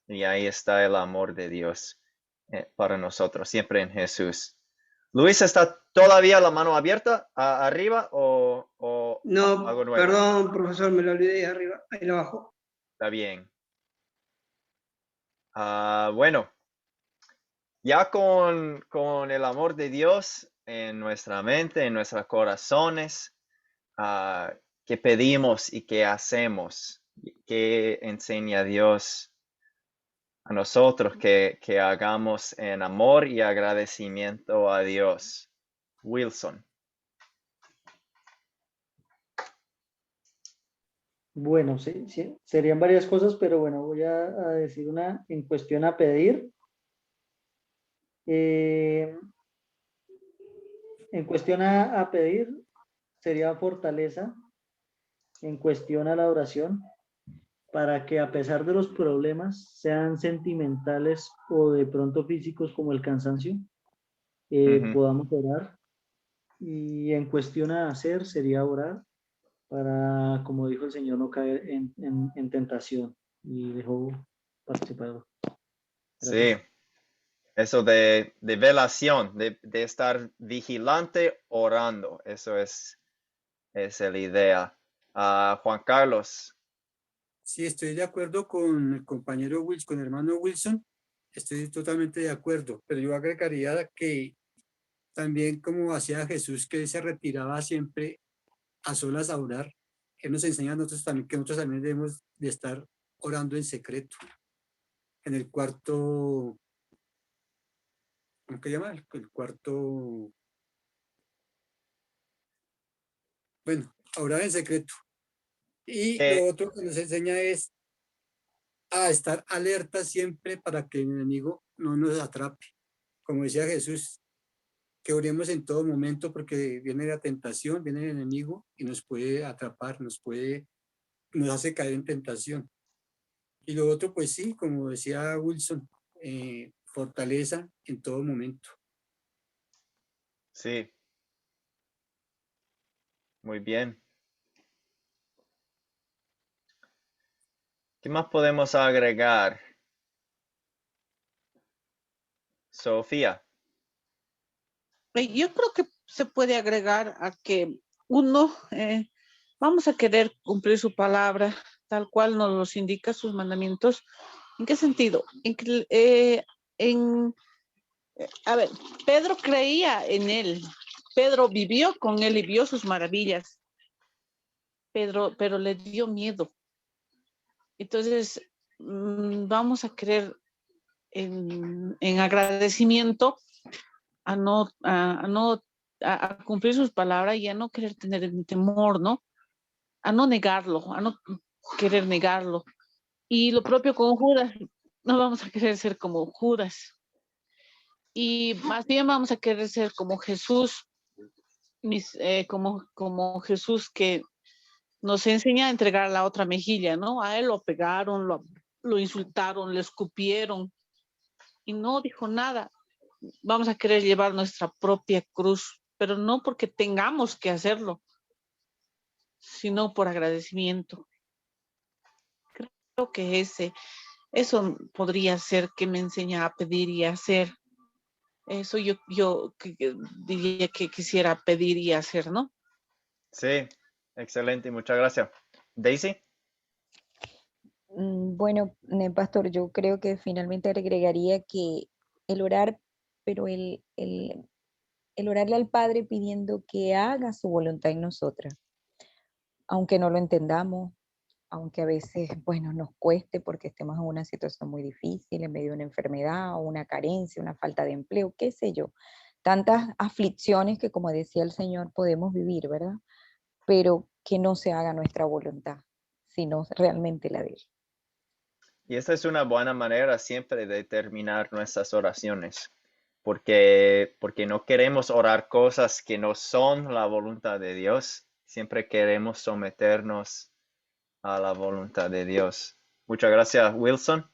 Y ahí está el amor de Dios para nosotros, siempre en Jesús. Luis, ¿está todavía la mano abierta arriba o algo No, nuevo? perdón, profesor, me lo olvidé arriba, ahí abajo. Está bien. Bueno, ya con el amor de Dios en nuestra mente, en nuestros corazones, ¿qué pedimos y qué hacemos? ¿Qué enseña Dios a nosotros que hagamos en amor y agradecimiento a Dios? Wilson. Bueno, sí, sí, serían varias cosas, pero bueno, voy a decir una en cuestión a pedir. Eh, en cuestión a pedir sería fortaleza en cuestión a la oración, para que a pesar de los problemas, sean sentimentales o de pronto físicos como el cansancio, Ujú. podamos orar. Y en cuestión a hacer sería orar para, como dijo el Señor, no caer en tentación. Y dejó participar. Sí, Gracias. eso de velación, de estar vigilante orando, eso es la idea. Juan Carlos, Sí, estoy de acuerdo con el compañero Wilson, con el hermano Wilson, estoy totalmente de acuerdo, pero yo agregaría que también como hacía Jesús, que él se retiraba siempre a solas a orar, él nos enseña a nosotros también que nosotros también debemos de estar orando en secreto, en el cuarto, ¿cómo que llama? El cuarto, bueno, a orar en secreto. Y lo eh, otro que nos enseña es a estar alerta siempre para que el enemigo no nos atrape. Como decía Jesús, que oremos en todo momento porque viene la tentación, viene el enemigo y nos puede atrapar, nos hace caer en tentación. Y lo otro, pues sí, como decía Wilson, fortaleza en todo momento. sí, muy bien. ¿Qué más podemos agregar? Sofía. Yo creo que se puede agregar a que uno, vamos a querer cumplir su palabra, tal cual nos los indica sus mandamientos. ¿En qué sentido? A ver, Pedro creía en él, Pedro vivió con él y vio sus maravillas, pero le dio miedo. Entonces, vamos a creer en agradecimiento a cumplir sus palabras y a no querer tener el temor, ¿no? A no negarlo, a no querer negarlo. Y lo propio con Judas, no vamos a querer ser como Judas. Y más bien vamos a querer ser como Jesús, como Jesús que nos enseña a entregar la otra mejilla, ¿no? A él lo pegaron, lo insultaron, le escupieron y no dijo nada. Vamos a querer llevar nuestra propia cruz, pero no porque tengamos que hacerlo, sino por agradecimiento. Creo que eso podría ser que me enseña a pedir y a hacer. Eso yo diría que quisiera pedir y hacer, ¿no? Sí, excelente, muchas gracias. Daisy. Bueno, pastor, yo creo que finalmente agregaría que el orar, pero el orarle al Padre pidiendo que haga su voluntad en nosotras, aunque no lo entendamos, aunque a veces, bueno, nos cueste porque estemos en una situación muy difícil, en medio de una enfermedad o una carencia, una falta de empleo, qué sé yo. Tantas aflicciones que, como decía el Señor, podemos vivir, ¿verdad? Pero que no se haga nuestra voluntad, sino realmente la de Él. Y esta es una buena manera siempre de terminar nuestras oraciones, porque no queremos orar cosas que no son la voluntad de Dios. Siempre queremos someternos a la voluntad de Dios. Muchas gracias, Wilson.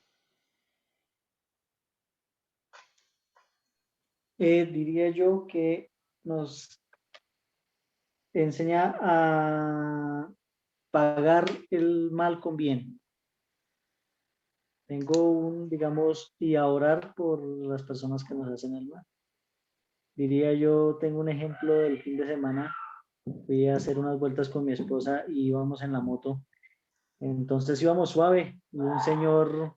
Diría yo que nos enseña a pagar el mal con bien. Tengo digamos, y a orar por las personas que nos hacen el mal. Diría yo, tengo un ejemplo del fin de semana. Fui a hacer unas vueltas con mi esposa y íbamos en la moto. Entonces íbamos suave y un señor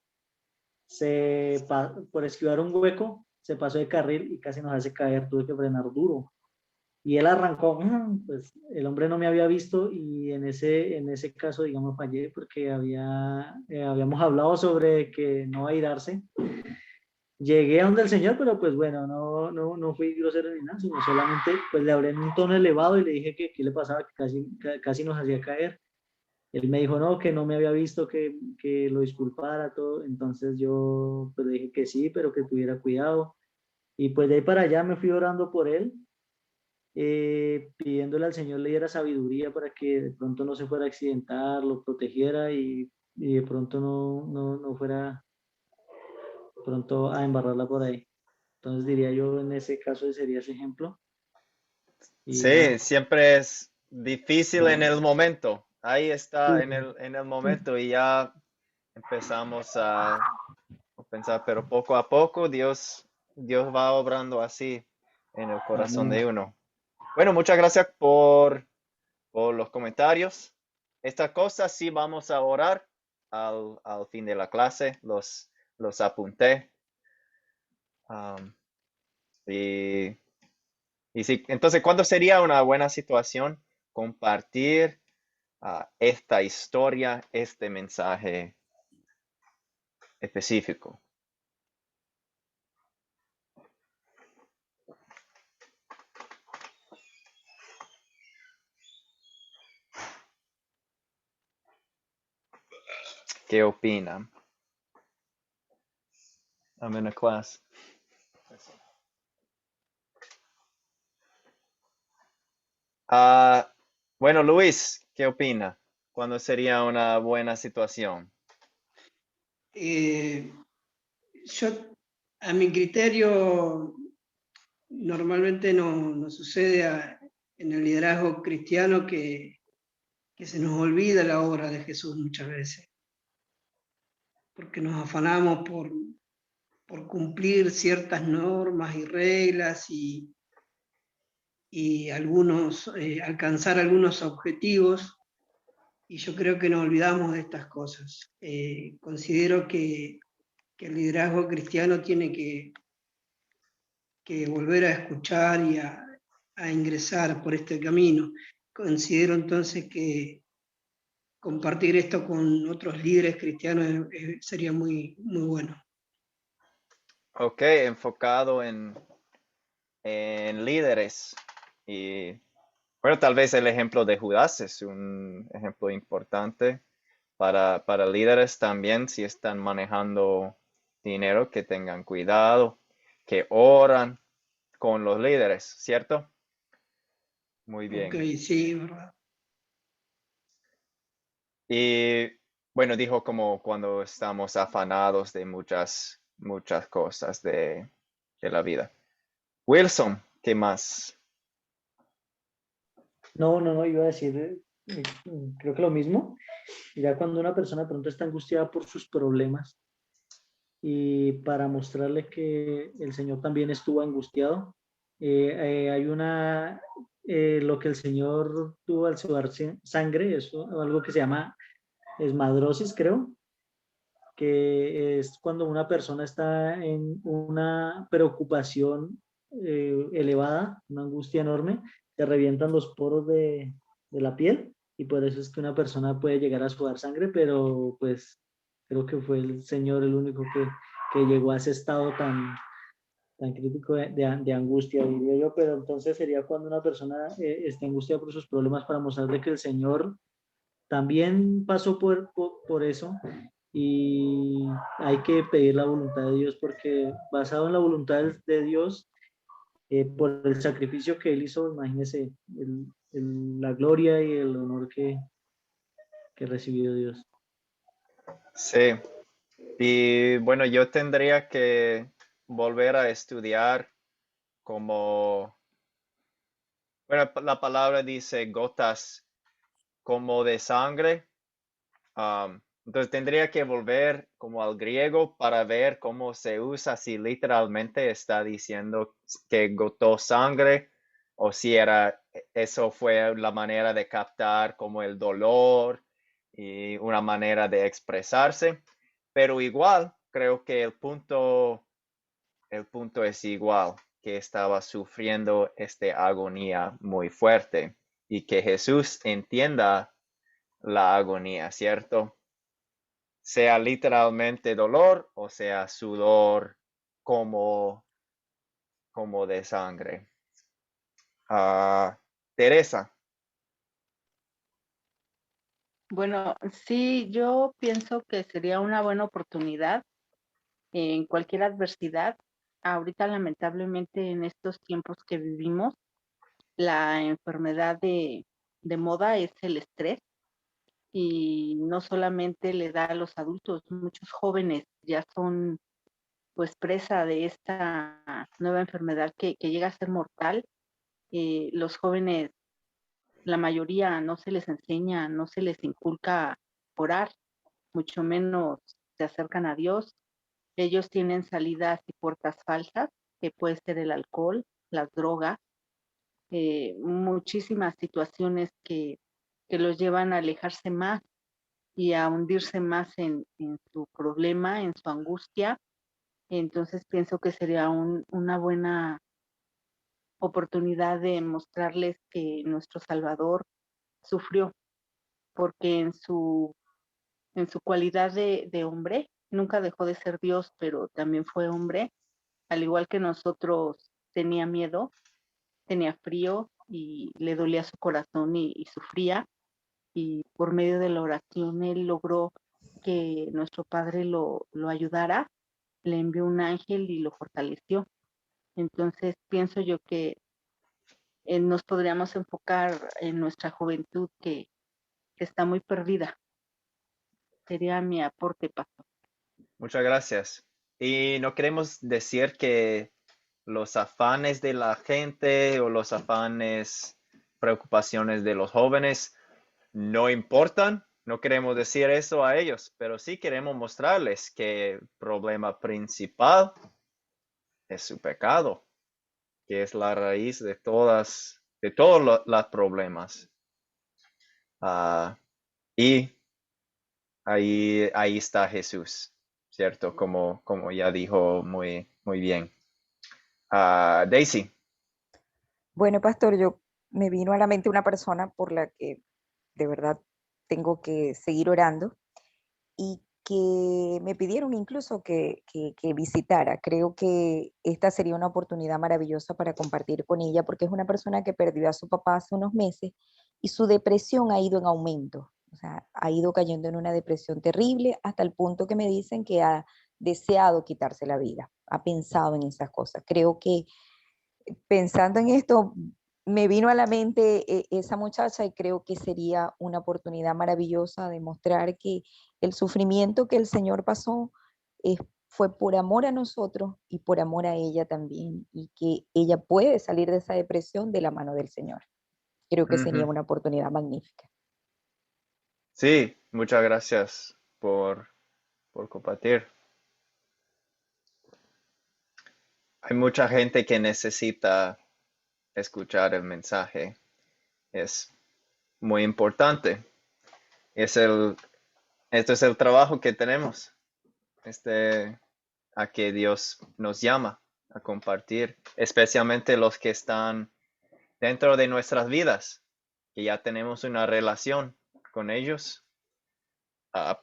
por esquivar un hueco se pasó de carril y casi nos hace caer. Tuve que frenar duro. Y él arrancó, pues el hombre no me había visto y en ese caso, digamos, fallé porque habíamos hablado sobre que no airarse. Llegué a donde el señor, pero pues bueno, no fui grosero ni nada, sino solamente pues le hablé en un tono elevado y le dije que qué le pasaba, que casi nos hacía caer. Él me dijo, no, que no me había visto, que lo disculpara, todo. Entonces yo pues le dije que sí, pero que tuviera cuidado. Y pues de ahí para allá me fui orando por él, pidiéndole al Señor le diera sabiduría para que de pronto no se fuera a accidentar, lo protegiera y de pronto no fuera pronto a embarrarla por ahí. Entonces diría yo en ese caso ese sería ese ejemplo. Y Sí, nada. siempre es difícil en el momento. Ahí está Sí, en el momento y ya empezamos a pensar, pero poco a poco Dios va obrando así en el corazón amén. de uno. Bueno, muchas gracias por los comentarios. Estas cosas sí vamos a orar al fin de la clase, los apunté. Um, y, y sí, entonces, ¿cuándo sería una buena situación compartir esta historia, este mensaje específico? ¿Qué opinan? I'm in a class. Bueno, Luis, ¿qué opina? ¿Cuándo sería una buena situación? Eh, yo, a mi criterio, normalmente no sucede en el liderazgo cristiano que se nos olvida la obra de Jesús muchas veces, porque nos afanamos por cumplir ciertas normas y reglas y algunos, alcanzar algunos objetivos, y yo creo que nos olvidamos de estas cosas. Considero que el liderazgo cristiano tiene que volver a escuchar y a ingresar por este camino. Considero entonces que compartir esto con otros líderes cristianos sería muy bueno. Ok, enfocado en líderes. Y bueno, tal vez el ejemplo de Judas es un ejemplo importante para líderes también, si están manejando dinero, que tengan cuidado, que oran con los líderes, ¿cierto? Muy Ok, bien. sí, verdad. Y bueno, dijo como cuando estamos afanados de muchas cosas de la vida. Wilson, ¿qué más? No, iba a decir, creo que lo mismo. Ya cuando una persona de pronto está angustiada por sus problemas y para mostrarle que el Señor también estuvo angustiado, hay lo que el Señor tuvo al sudar sangre, eso, algo que se llama esmadrosis, creo, que es cuando una persona está en una preocupación elevada, una angustia enorme, se revientan los poros de la piel y por eso es que una persona puede llegar a sudar sangre, pero pues creo que fue el Señor el único que llegó a ese estado tan crítico de angustia, diría yo, pero entonces sería cuando una persona esté angustiada por sus problemas para mostrarle que el Señor también pasó por eso y hay que pedir la voluntad de Dios porque basado en la voluntad de Dios, por el sacrificio que Él hizo, imagínese la gloria y el honor que recibió Dios. Sí, y bueno, yo tendría que volver a estudiar como, bueno, la palabra dice gotas como de sangre. Entonces tendría que volver como al griego para ver cómo se usa, si literalmente está diciendo que gotó sangre o si eso fue la manera de captar como el dolor y una manera de expresarse. Pero igual, creo que el punto es igual, que estaba sufriendo esta agonía muy fuerte y que Jesús entienda la agonía, ¿cierto? Sea literalmente dolor o sea sudor como, como de sangre. Teresa, Bueno, sí, yo pienso que sería una buena oportunidad en cualquier adversidad. Ahorita, lamentablemente, en estos tiempos que vivimos, la enfermedad de moda es el estrés y no solamente le da a los adultos, muchos jóvenes ya son pues presa de esta nueva enfermedad que llega a ser mortal. Los jóvenes, la mayoría no se les enseña, no se les inculca orar, mucho menos se acercan a Dios. Ellos tienen salidas y puertas falsas, que puede ser el alcohol, las drogas, muchísimas situaciones que los llevan a alejarse más y a hundirse más en su problema, en su angustia. Entonces pienso que sería una buena oportunidad de mostrarles que nuestro Salvador sufrió, porque en su cualidad de hombre, nunca dejó de ser Dios, pero también fue hombre, al igual que nosotros tenía miedo, tenía frío y le dolía su corazón y sufría, y por medio de la oración él logró que nuestro Padre lo ayudara, le envió un ángel y lo fortaleció. Entonces pienso yo que nos podríamos enfocar en nuestra juventud que está muy perdida. Sería mi aporte, pastor. Muchas gracias. Y no queremos decir que los afanes de la gente o los afanes, preocupaciones de los jóvenes no importan. No queremos decir eso a ellos, pero sí queremos mostrarles que el problema principal es su pecado, que es la raíz de todos los problemas. Y ahí está Jesús, ¿cierto? Como ya dijo muy bien. Daisy. Bueno, pastor, yo me vino a la mente una persona por la que de verdad tengo que seguir orando y que me pidieron incluso que visitara. Creo que esta sería una oportunidad maravillosa para compartir con ella porque es una persona que perdió a su papá hace unos meses y su depresión ha ido en aumento. O sea, ha ido cayendo en una depresión terrible hasta el punto que me dicen que ha deseado quitarse la vida, ha pensado en esas cosas. Creo que pensando en esto, me vino a la mente esa muchacha y creo que sería una oportunidad maravillosa de mostrar que el sufrimiento que el Señor pasó fue por amor a nosotros y por amor a ella también, y que ella puede salir de esa depresión de la mano del Señor. Creo que sería una oportunidad magnífica. Sí, muchas gracias por compartir. Hay mucha gente que necesita escuchar el mensaje. Es muy importante. Este es el trabajo que tenemos. A que Dios nos llama a compartir, especialmente los que están dentro de nuestras vidas, que ya tenemos una relación con ellos.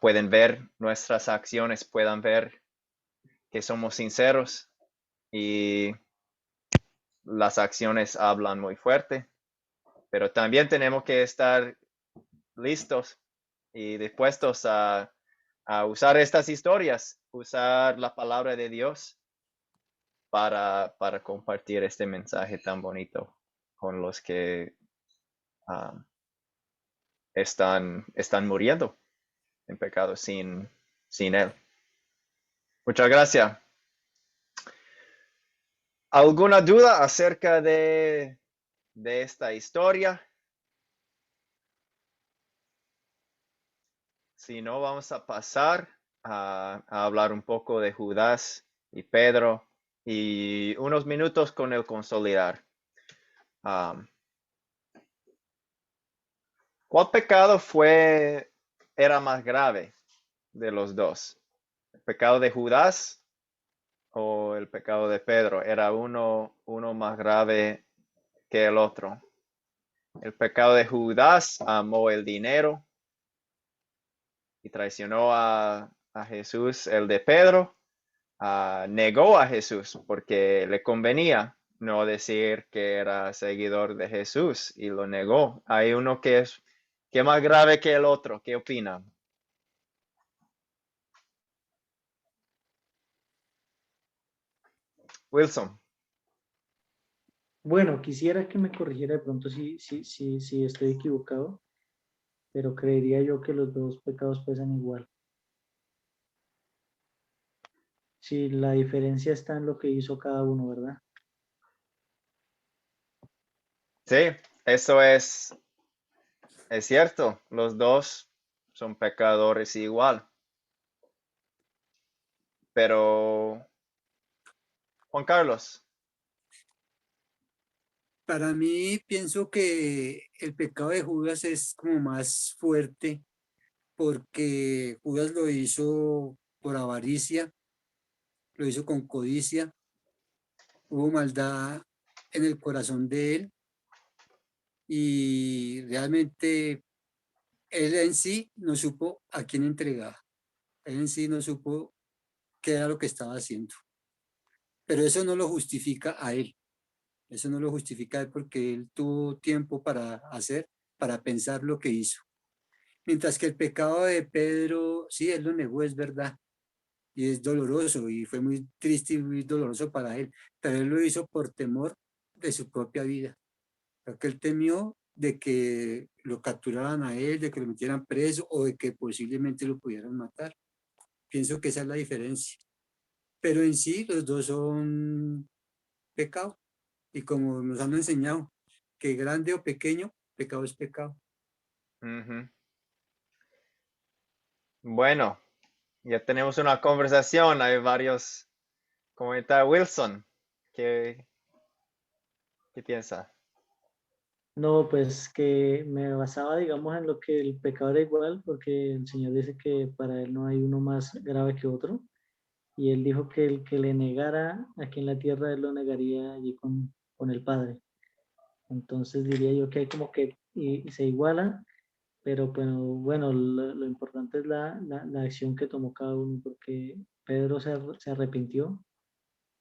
Pueden ver nuestras acciones, puedan ver que somos sinceros y las acciones hablan muy fuerte, pero también tenemos que estar listos y dispuestos a usar estas historias, usar la palabra de Dios para compartir este mensaje tan bonito con los que están muriendo en pecado sin Él. Muchas gracias. ¿Alguna duda acerca de esta historia? Si no, vamos a pasar a hablar un poco de Judas y Pedro y unos minutos con el consolidar. ¿Cuál pecado era más grave de los dos? ¿El pecado de Judas o el pecado de Pedro? Era uno más grave que el otro. El pecado de Judas amó el dinero y traicionó a Jesús. El de Pedro negó a Jesús porque le convenía no decir que era seguidor de Jesús y lo negó. Hay uno que ¿Qué más grave que el otro? ¿Qué opinan? Wilson. Bueno, quisiera que me corrigiera de pronto si estoy equivocado, pero creería yo que los dos pecados pesan igual. Si la diferencia está en lo que hizo cada uno, ¿verdad? Sí, eso es cierto. Los dos son pecadores igual. Pero, Juan Carlos. Para mí, pienso que el pecado de Judas es como más fuerte porque Judas lo hizo por avaricia, lo hizo con codicia, hubo maldad en el corazón de él y realmente él en sí no supo a quién entregaba, él en sí no supo qué era lo que estaba haciendo. Pero eso no lo justifica a él, eso no lo justifica a él porque él tuvo tiempo para pensar lo que hizo. Mientras que el pecado de Pedro, sí, él lo negó, es verdad, y es doloroso, y fue muy triste y muy doloroso para él, pero él lo hizo por temor de su propia vida, porque él temió de que lo capturaran a él, de que lo metieran preso o de que posiblemente lo pudieran matar. Pienso que esa es la diferencia. Pero en sí los dos son pecado, y como nos han enseñado, que grande o pequeño, pecado es pecado. Ujú. Bueno, ya tenemos una conversación. Hay varios comentarios. Wilson, ¿qué piensa? No, pues que me basaba, digamos, en lo que el pecado era igual, porque el Señor dice que para Él no hay uno más grave que otro. Y Él dijo que el que le negara aquí en la tierra, Él lo negaría allí con el Padre. Entonces diría yo que hay como que y se igualan, pero bueno, lo importante es la acción que tomó cada uno, porque Pedro se arrepintió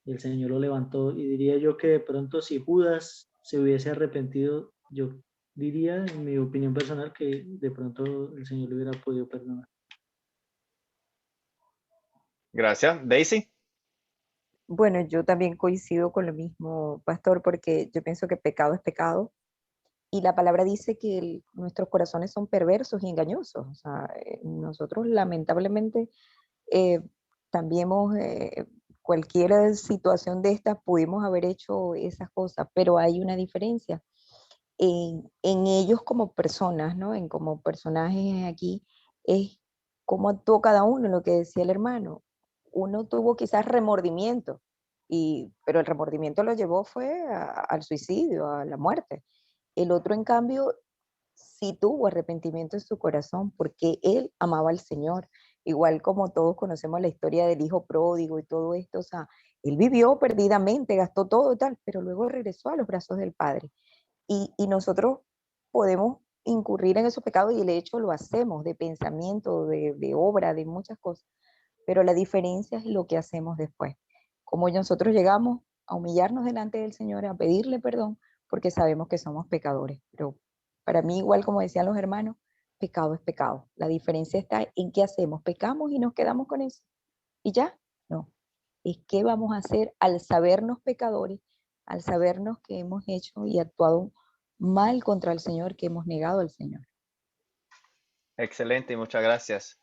y el Señor lo levantó. Y diría yo que de pronto si Judas se hubiese arrepentido, yo diría, en mi opinión personal, que de pronto el Señor le hubiera podido perdonar. Gracias. Daisy. Bueno, yo también coincido con lo mismo, pastor, porque yo pienso que pecado es pecado. Y la palabra dice que nuestros corazones son perversos y engañosos. O sea, nosotros lamentablemente eh, también cualquier situación de estas pudimos haber hecho esas cosas, pero hay una diferencia en ellos como personas, ¿no? En como personajes aquí, es cómo actuó cada uno, lo que decía el hermano. Uno tuvo quizás remordimiento, pero el remordimiento lo llevó fue al suicidio, a la muerte. El otro, en cambio, sí tuvo arrepentimiento en su corazón porque él amaba al Señor, igual como todos conocemos la historia del hijo pródigo y todo esto, o sea, él vivió perdidamente, gastó todo y tal, pero luego regresó a los brazos del Padre. Y nosotros podemos incurrir en esos pecados y de hecho lo hacemos de pensamiento, de obra, de muchas cosas, pero la diferencia es lo que hacemos después, como nosotros llegamos a humillarnos delante del Señor, a pedirle perdón, porque sabemos que somos pecadores, pero para mí, igual como decían los hermanos, pecado es pecado. La diferencia está en qué hacemos. Pecamos y nos quedamos con eso. Y ya, no. Es qué vamos a hacer al sabernos pecadores, al sabernos que hemos hecho y actuado mal contra el Señor, que hemos negado al Señor. Excelente, muchas gracias.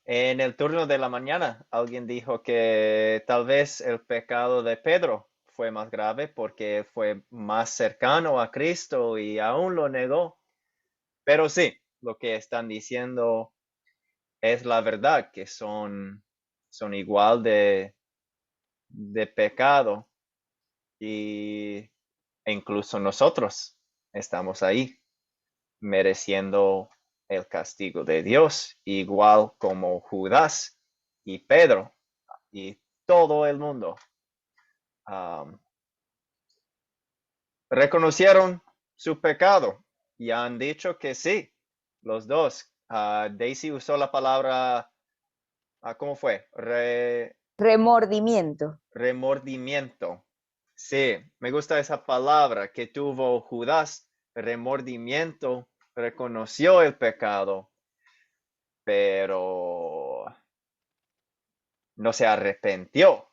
En el turno de la mañana, alguien dijo que tal vez el pecado de Pedro fue más grave porque fue más cercano a Cristo y aún lo negó. Pero sí, lo que están diciendo es la verdad, que son igual de pecado e incluso nosotros estamos ahí mereciendo el castigo de Dios, igual como Judas y Pedro y todo el mundo. Reconocieron su pecado y han dicho que sí, los dos. Daisy usó la palabra, ¿cómo fue? Remordimiento. Remordimiento. Sí, me gusta esa palabra que tuvo Judas, remordimiento reconoció el pecado, pero no se arrepintió.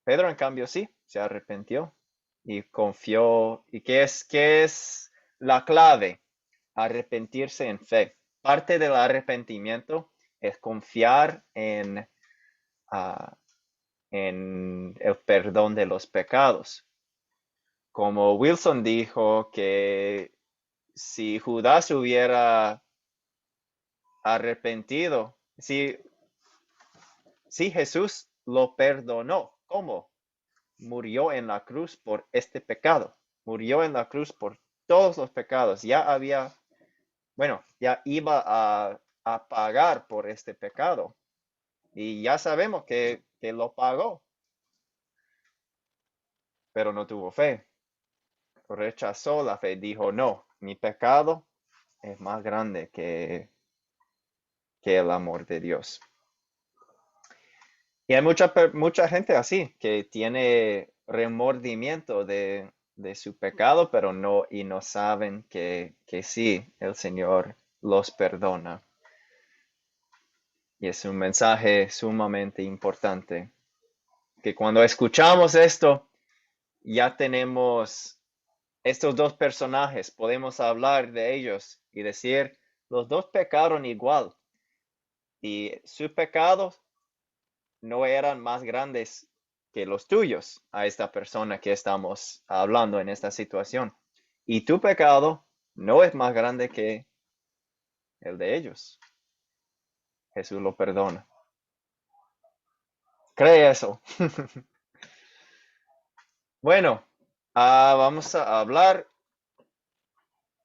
Pedro, en cambio, sí, se arrepintió y confió. ¿Y qué es la clave? Arrepentirse en fe. Parte del arrepentimiento es confiar en el perdón de los pecados. Como Wilson dijo que si Judas hubiera arrepentido, si Jesús lo perdonó, ¿cómo? Murió en la cruz por este pecado. Murió en la cruz por todos los pecados. Ya iba a pagar por este pecado. Y ya sabemos que lo pagó. Pero no tuvo fe. Rechazó la fe. Dijo, no, mi pecado es más grande que el amor de Dios. Y hay mucha gente así, que tiene remordimiento de su pecado, pero no saben que sí, el Señor los perdona. Y es un mensaje sumamente importante, que cuando escuchamos esto, ya tenemos estos dos personajes, podemos hablar de ellos y decir, los dos pecaron igual. Y sus pecados no eran más grandes que los tuyos a esta persona que estamos hablando en esta situación. Y tu pecado no es más grande que el de ellos. Jesús lo perdona. Cree eso. Bueno, vamos a hablar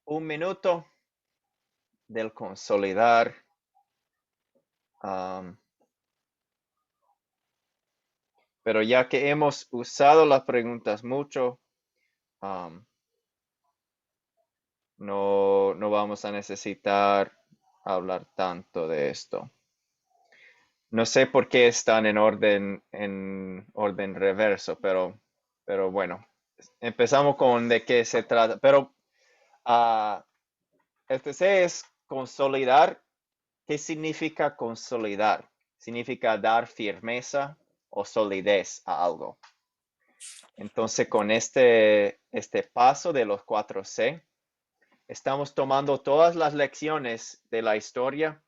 un minuto del consolidar. Pero ya que hemos usado las preguntas mucho, no vamos a necesitar hablar tanto de esto. No sé por qué están en orden reverso, pero bueno, empezamos con de qué se trata. Pero este es consolidar. ¿Qué significa consolidar? Significa dar firmeza o solidez a algo. Entonces, con este paso de los 4C, estamos tomando todas las lecciones de la historia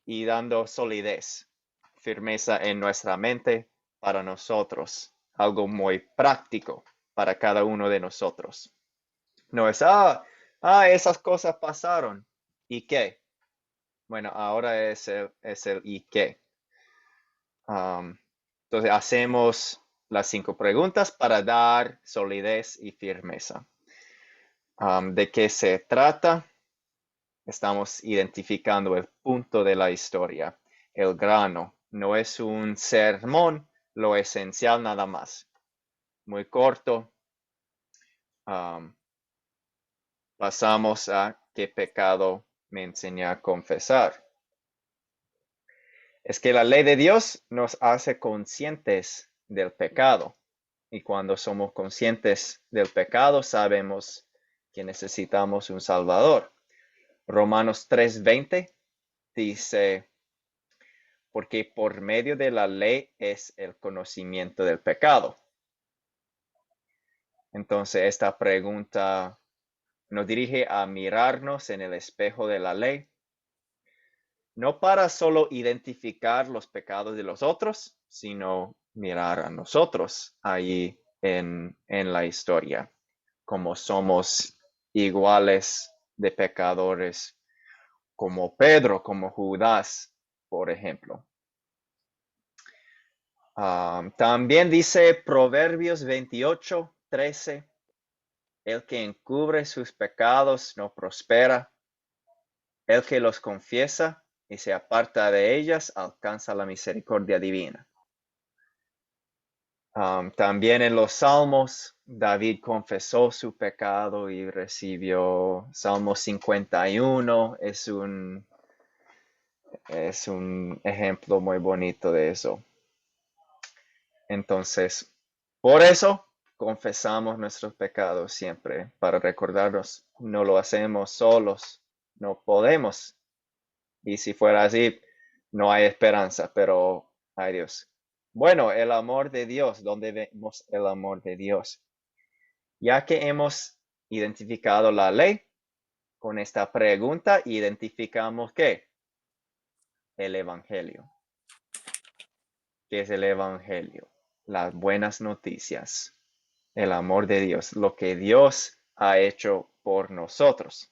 y dando solidez, firmeza en nuestra mente para nosotros. Algo muy práctico para cada uno de nosotros. No es, esas cosas pasaron. ¿Y qué? Bueno, ahora es el ¿y qué? Entonces, hacemos las 5 preguntas para dar solidez y firmeza. ¿De qué se trata? Estamos identificando el punto de la historia, el grano. No es un sermón, lo esencial nada más. Muy corto. Pasamos a qué pecado me enseña a confesar. Es que la ley de Dios nos hace conscientes del pecado. Y cuando somos conscientes del pecado, sabemos que necesitamos un Salvador. Romanos 3:20 dice, porque por medio de la ley es el conocimiento del pecado. Entonces, esta pregunta nos dirige a mirarnos en el espejo de la ley, no para solo identificar los pecados de los otros, sino mirar a nosotros ahí en la historia, como somos iguales de pecadores, como Pedro, como Judas, por ejemplo. También dice Proverbios 28:13, el que encubre sus pecados no prospera, el que los confiesa y se aparta de ellas alcanza la misericordia divina. También en los Salmos, David confesó su pecado y recibió Salmo 51. Es un ejemplo muy bonito de eso. Entonces, por eso, confesamos nuestros pecados siempre para recordarnos, no lo hacemos solos, no podemos. Y si fuera así, no hay esperanza, pero hay Dios. Bueno, el amor de Dios, ¿dónde vemos el amor de Dios? Ya que hemos identificado la ley, con esta pregunta identificamos ¿qué? El Evangelio. ¿Qué es el Evangelio? Las buenas noticias, el amor de Dios, lo que Dios ha hecho por nosotros.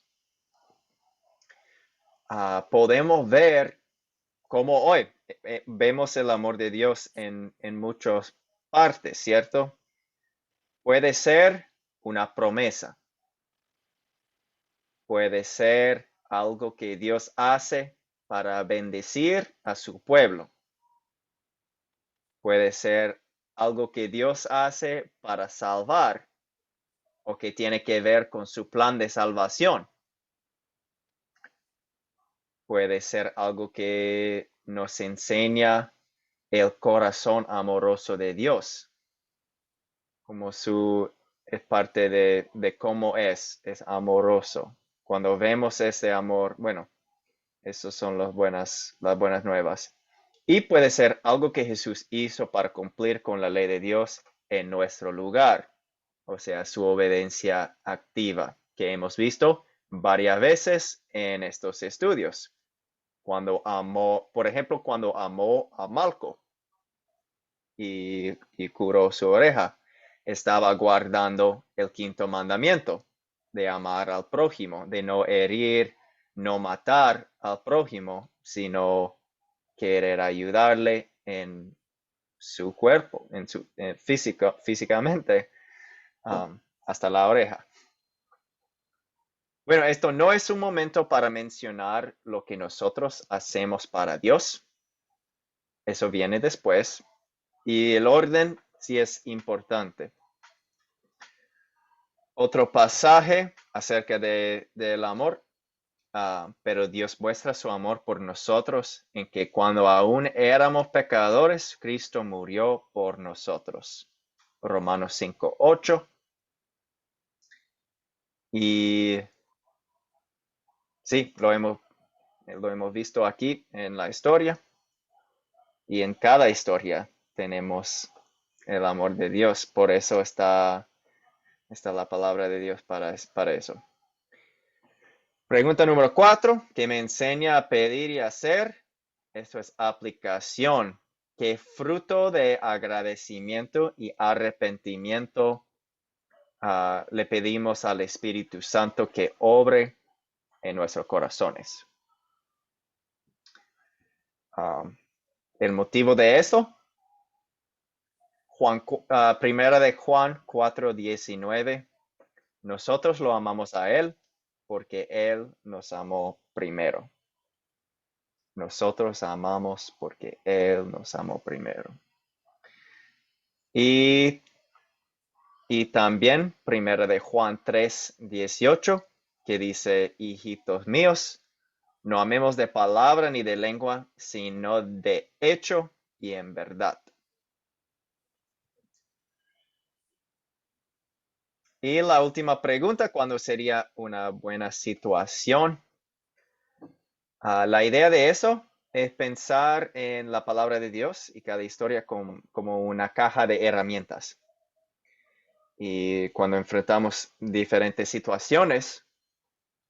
Podemos ver cómo hoy vemos el amor de Dios en muchas partes, ¿cierto? Puede ser una promesa. Puede ser algo que Dios hace para bendecir a su pueblo. Puede ser algo que Dios hace para salvar o que tiene que ver con su plan de salvación. Puede ser algo que nos enseña el corazón amoroso de Dios, como es parte de cómo es amoroso. Cuando vemos ese amor, bueno, esas son las buenas nuevas. Y puede ser algo que Jesús hizo para cumplir con la ley de Dios en nuestro lugar, o sea, su obediencia activa, que hemos visto varias veces en estos estudios. Cuando amó, por ejemplo, cuando amó a Malco y curó su oreja, estaba guardando el quinto mandamiento de amar al prójimo, de no herir, no matar al prójimo, sino querer ayudarle en su cuerpo, físicamente, hasta la oreja. Bueno, esto no es un momento para mencionar lo que nosotros hacemos para Dios. Eso viene después. Y el orden sí es importante. Otro pasaje acerca del amor. Pero Dios muestra su amor por nosotros en que cuando aún éramos pecadores, Cristo murió por nosotros. Romanos 5:8. Y sí, lo hemos visto aquí en la historia. Y en cada historia tenemos el amor de Dios. Por eso está la palabra de Dios para eso. Pregunta número 4, ¿qué me enseña a pedir y hacer? Esto es aplicación. ¿Qué fruto de agradecimiento y arrepentimiento le pedimos al Espíritu Santo que obre en nuestros corazones? El motivo de eso, primera de Juan 4:19, nosotros lo amamos a Él porque Él nos amó primero. Nosotros amamos porque Él nos amó primero. Y también primera de Juan 3:18, que dice, hijitos míos, no amemos de palabra ni de lengua, sino de hecho y en verdad. Y la última pregunta, ¿cuándo sería una buena situación? La idea de eso es pensar en la palabra de Dios y cada historia como una caja de herramientas. Y cuando enfrentamos diferentes situaciones,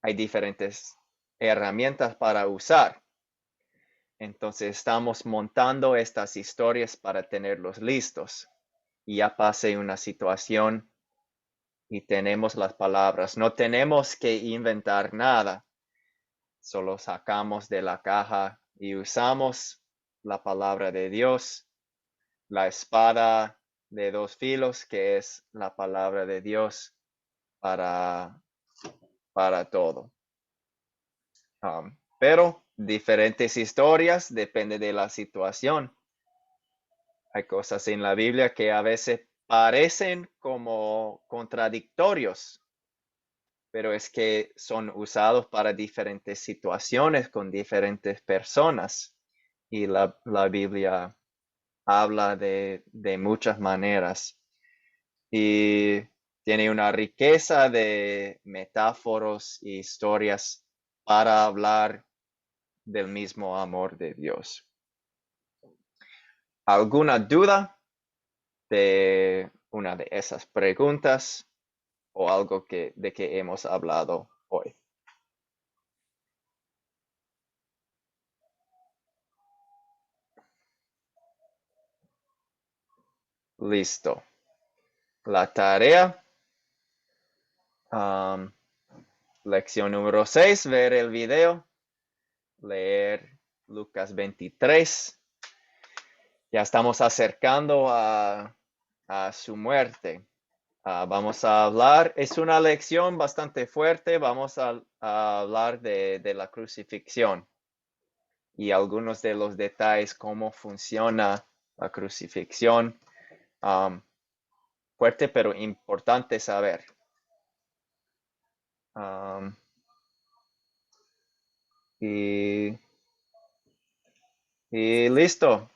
hay diferentes herramientas para usar. Entonces estamos montando estas historias para tenerlos listos. Y ya pase una situación y tenemos las palabras. No tenemos que inventar nada. Solo sacamos de la caja y usamos la palabra de Dios, la espada de dos filos, que es la palabra de Dios para todo. Pero diferentes historias depende de la situación. Hay cosas en la Biblia que a veces parecen como contradictorios, pero es que son usados para diferentes situaciones con diferentes personas. Y la Biblia habla de muchas maneras. y tiene una riqueza de metáforas y historias para hablar del mismo amor de Dios. ¿Alguna duda de una de esas preguntas o algo de que hemos hablado hoy? Listo. La tarea. Lección número 6, ver el video, leer Lucas 23. Ya estamos acercando a su muerte. Vamos a hablar, es una lección bastante fuerte, vamos a hablar de la crucifixión y algunos de los detalles, cómo funciona la crucifixión. Fuerte, pero importante saber. Y listo.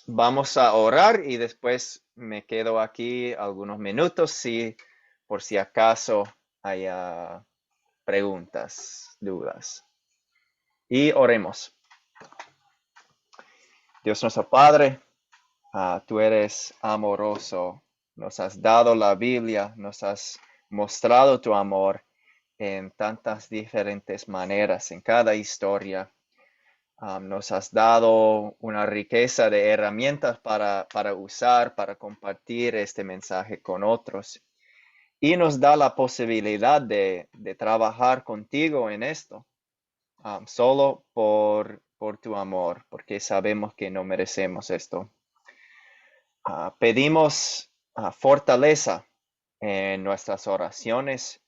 Vamos a orar y después me quedo aquí algunos minutos por si acaso haya preguntas, dudas. Y oremos. Dios nuestro Padre, tú eres amoroso. Nos has dado la Biblia, nos has mostrado tu amor en tantas diferentes maneras, en cada historia. Nos has dado una riqueza de herramientas para usar, para compartir este mensaje con otros. Y nos da la posibilidad de trabajar contigo en esto, solo por tu amor, porque sabemos que no merecemos esto. Pedimos fortaleza en nuestras oraciones,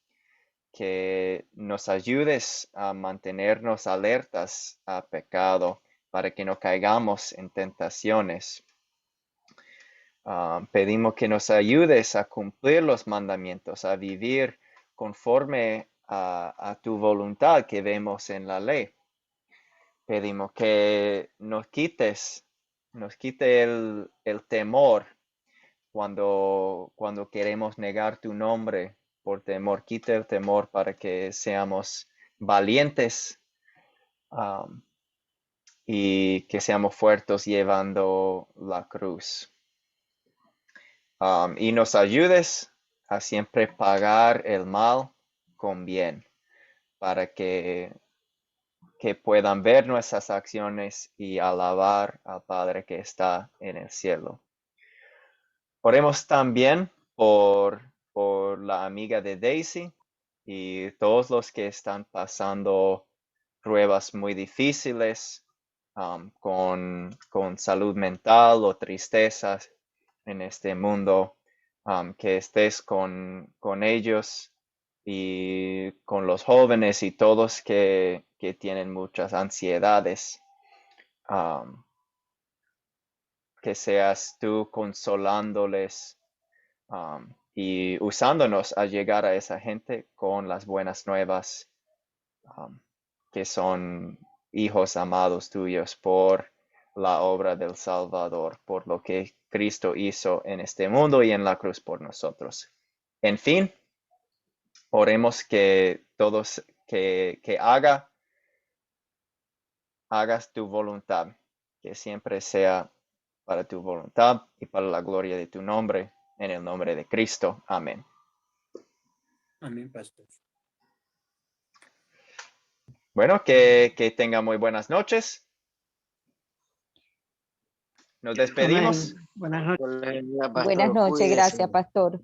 que nos ayudes a mantenernos alertas a pecado para que no caigamos en tentaciones. Pedimos que nos ayudes a cumplir los mandamientos, a vivir conforme a tu voluntad que vemos en la ley. Pedimos que nos quite el temor cuando queremos negar tu nombre por temor. Quita el temor para que seamos valientes y que seamos fuertes llevando la cruz. Y nos ayudes a siempre pagar el mal con bien, para que puedan ver nuestras acciones y alabar al Padre que está en el cielo. Oremos también por la amiga de Daisy y todos los que están pasando pruebas muy difíciles con salud mental o tristezas en este mundo, que estés con ellos y con los jóvenes y todos que tienen muchas ansiedades. Que seas tú consolándoles y usándonos a llegar a esa gente con las buenas nuevas, que son hijos amados tuyos por la obra del Salvador, por lo que Cristo hizo en este mundo y en la cruz por nosotros. En fin, oremos que todos, que hagas tu voluntad, que siempre sea para tu voluntad y para la gloria de tu nombre, en el nombre de Cristo. Amén. Amén, pastor. Bueno, que tengan muy buenas noches. Nos despedimos. Amén. Buenas noches. Buenas noches, gracias, pastor.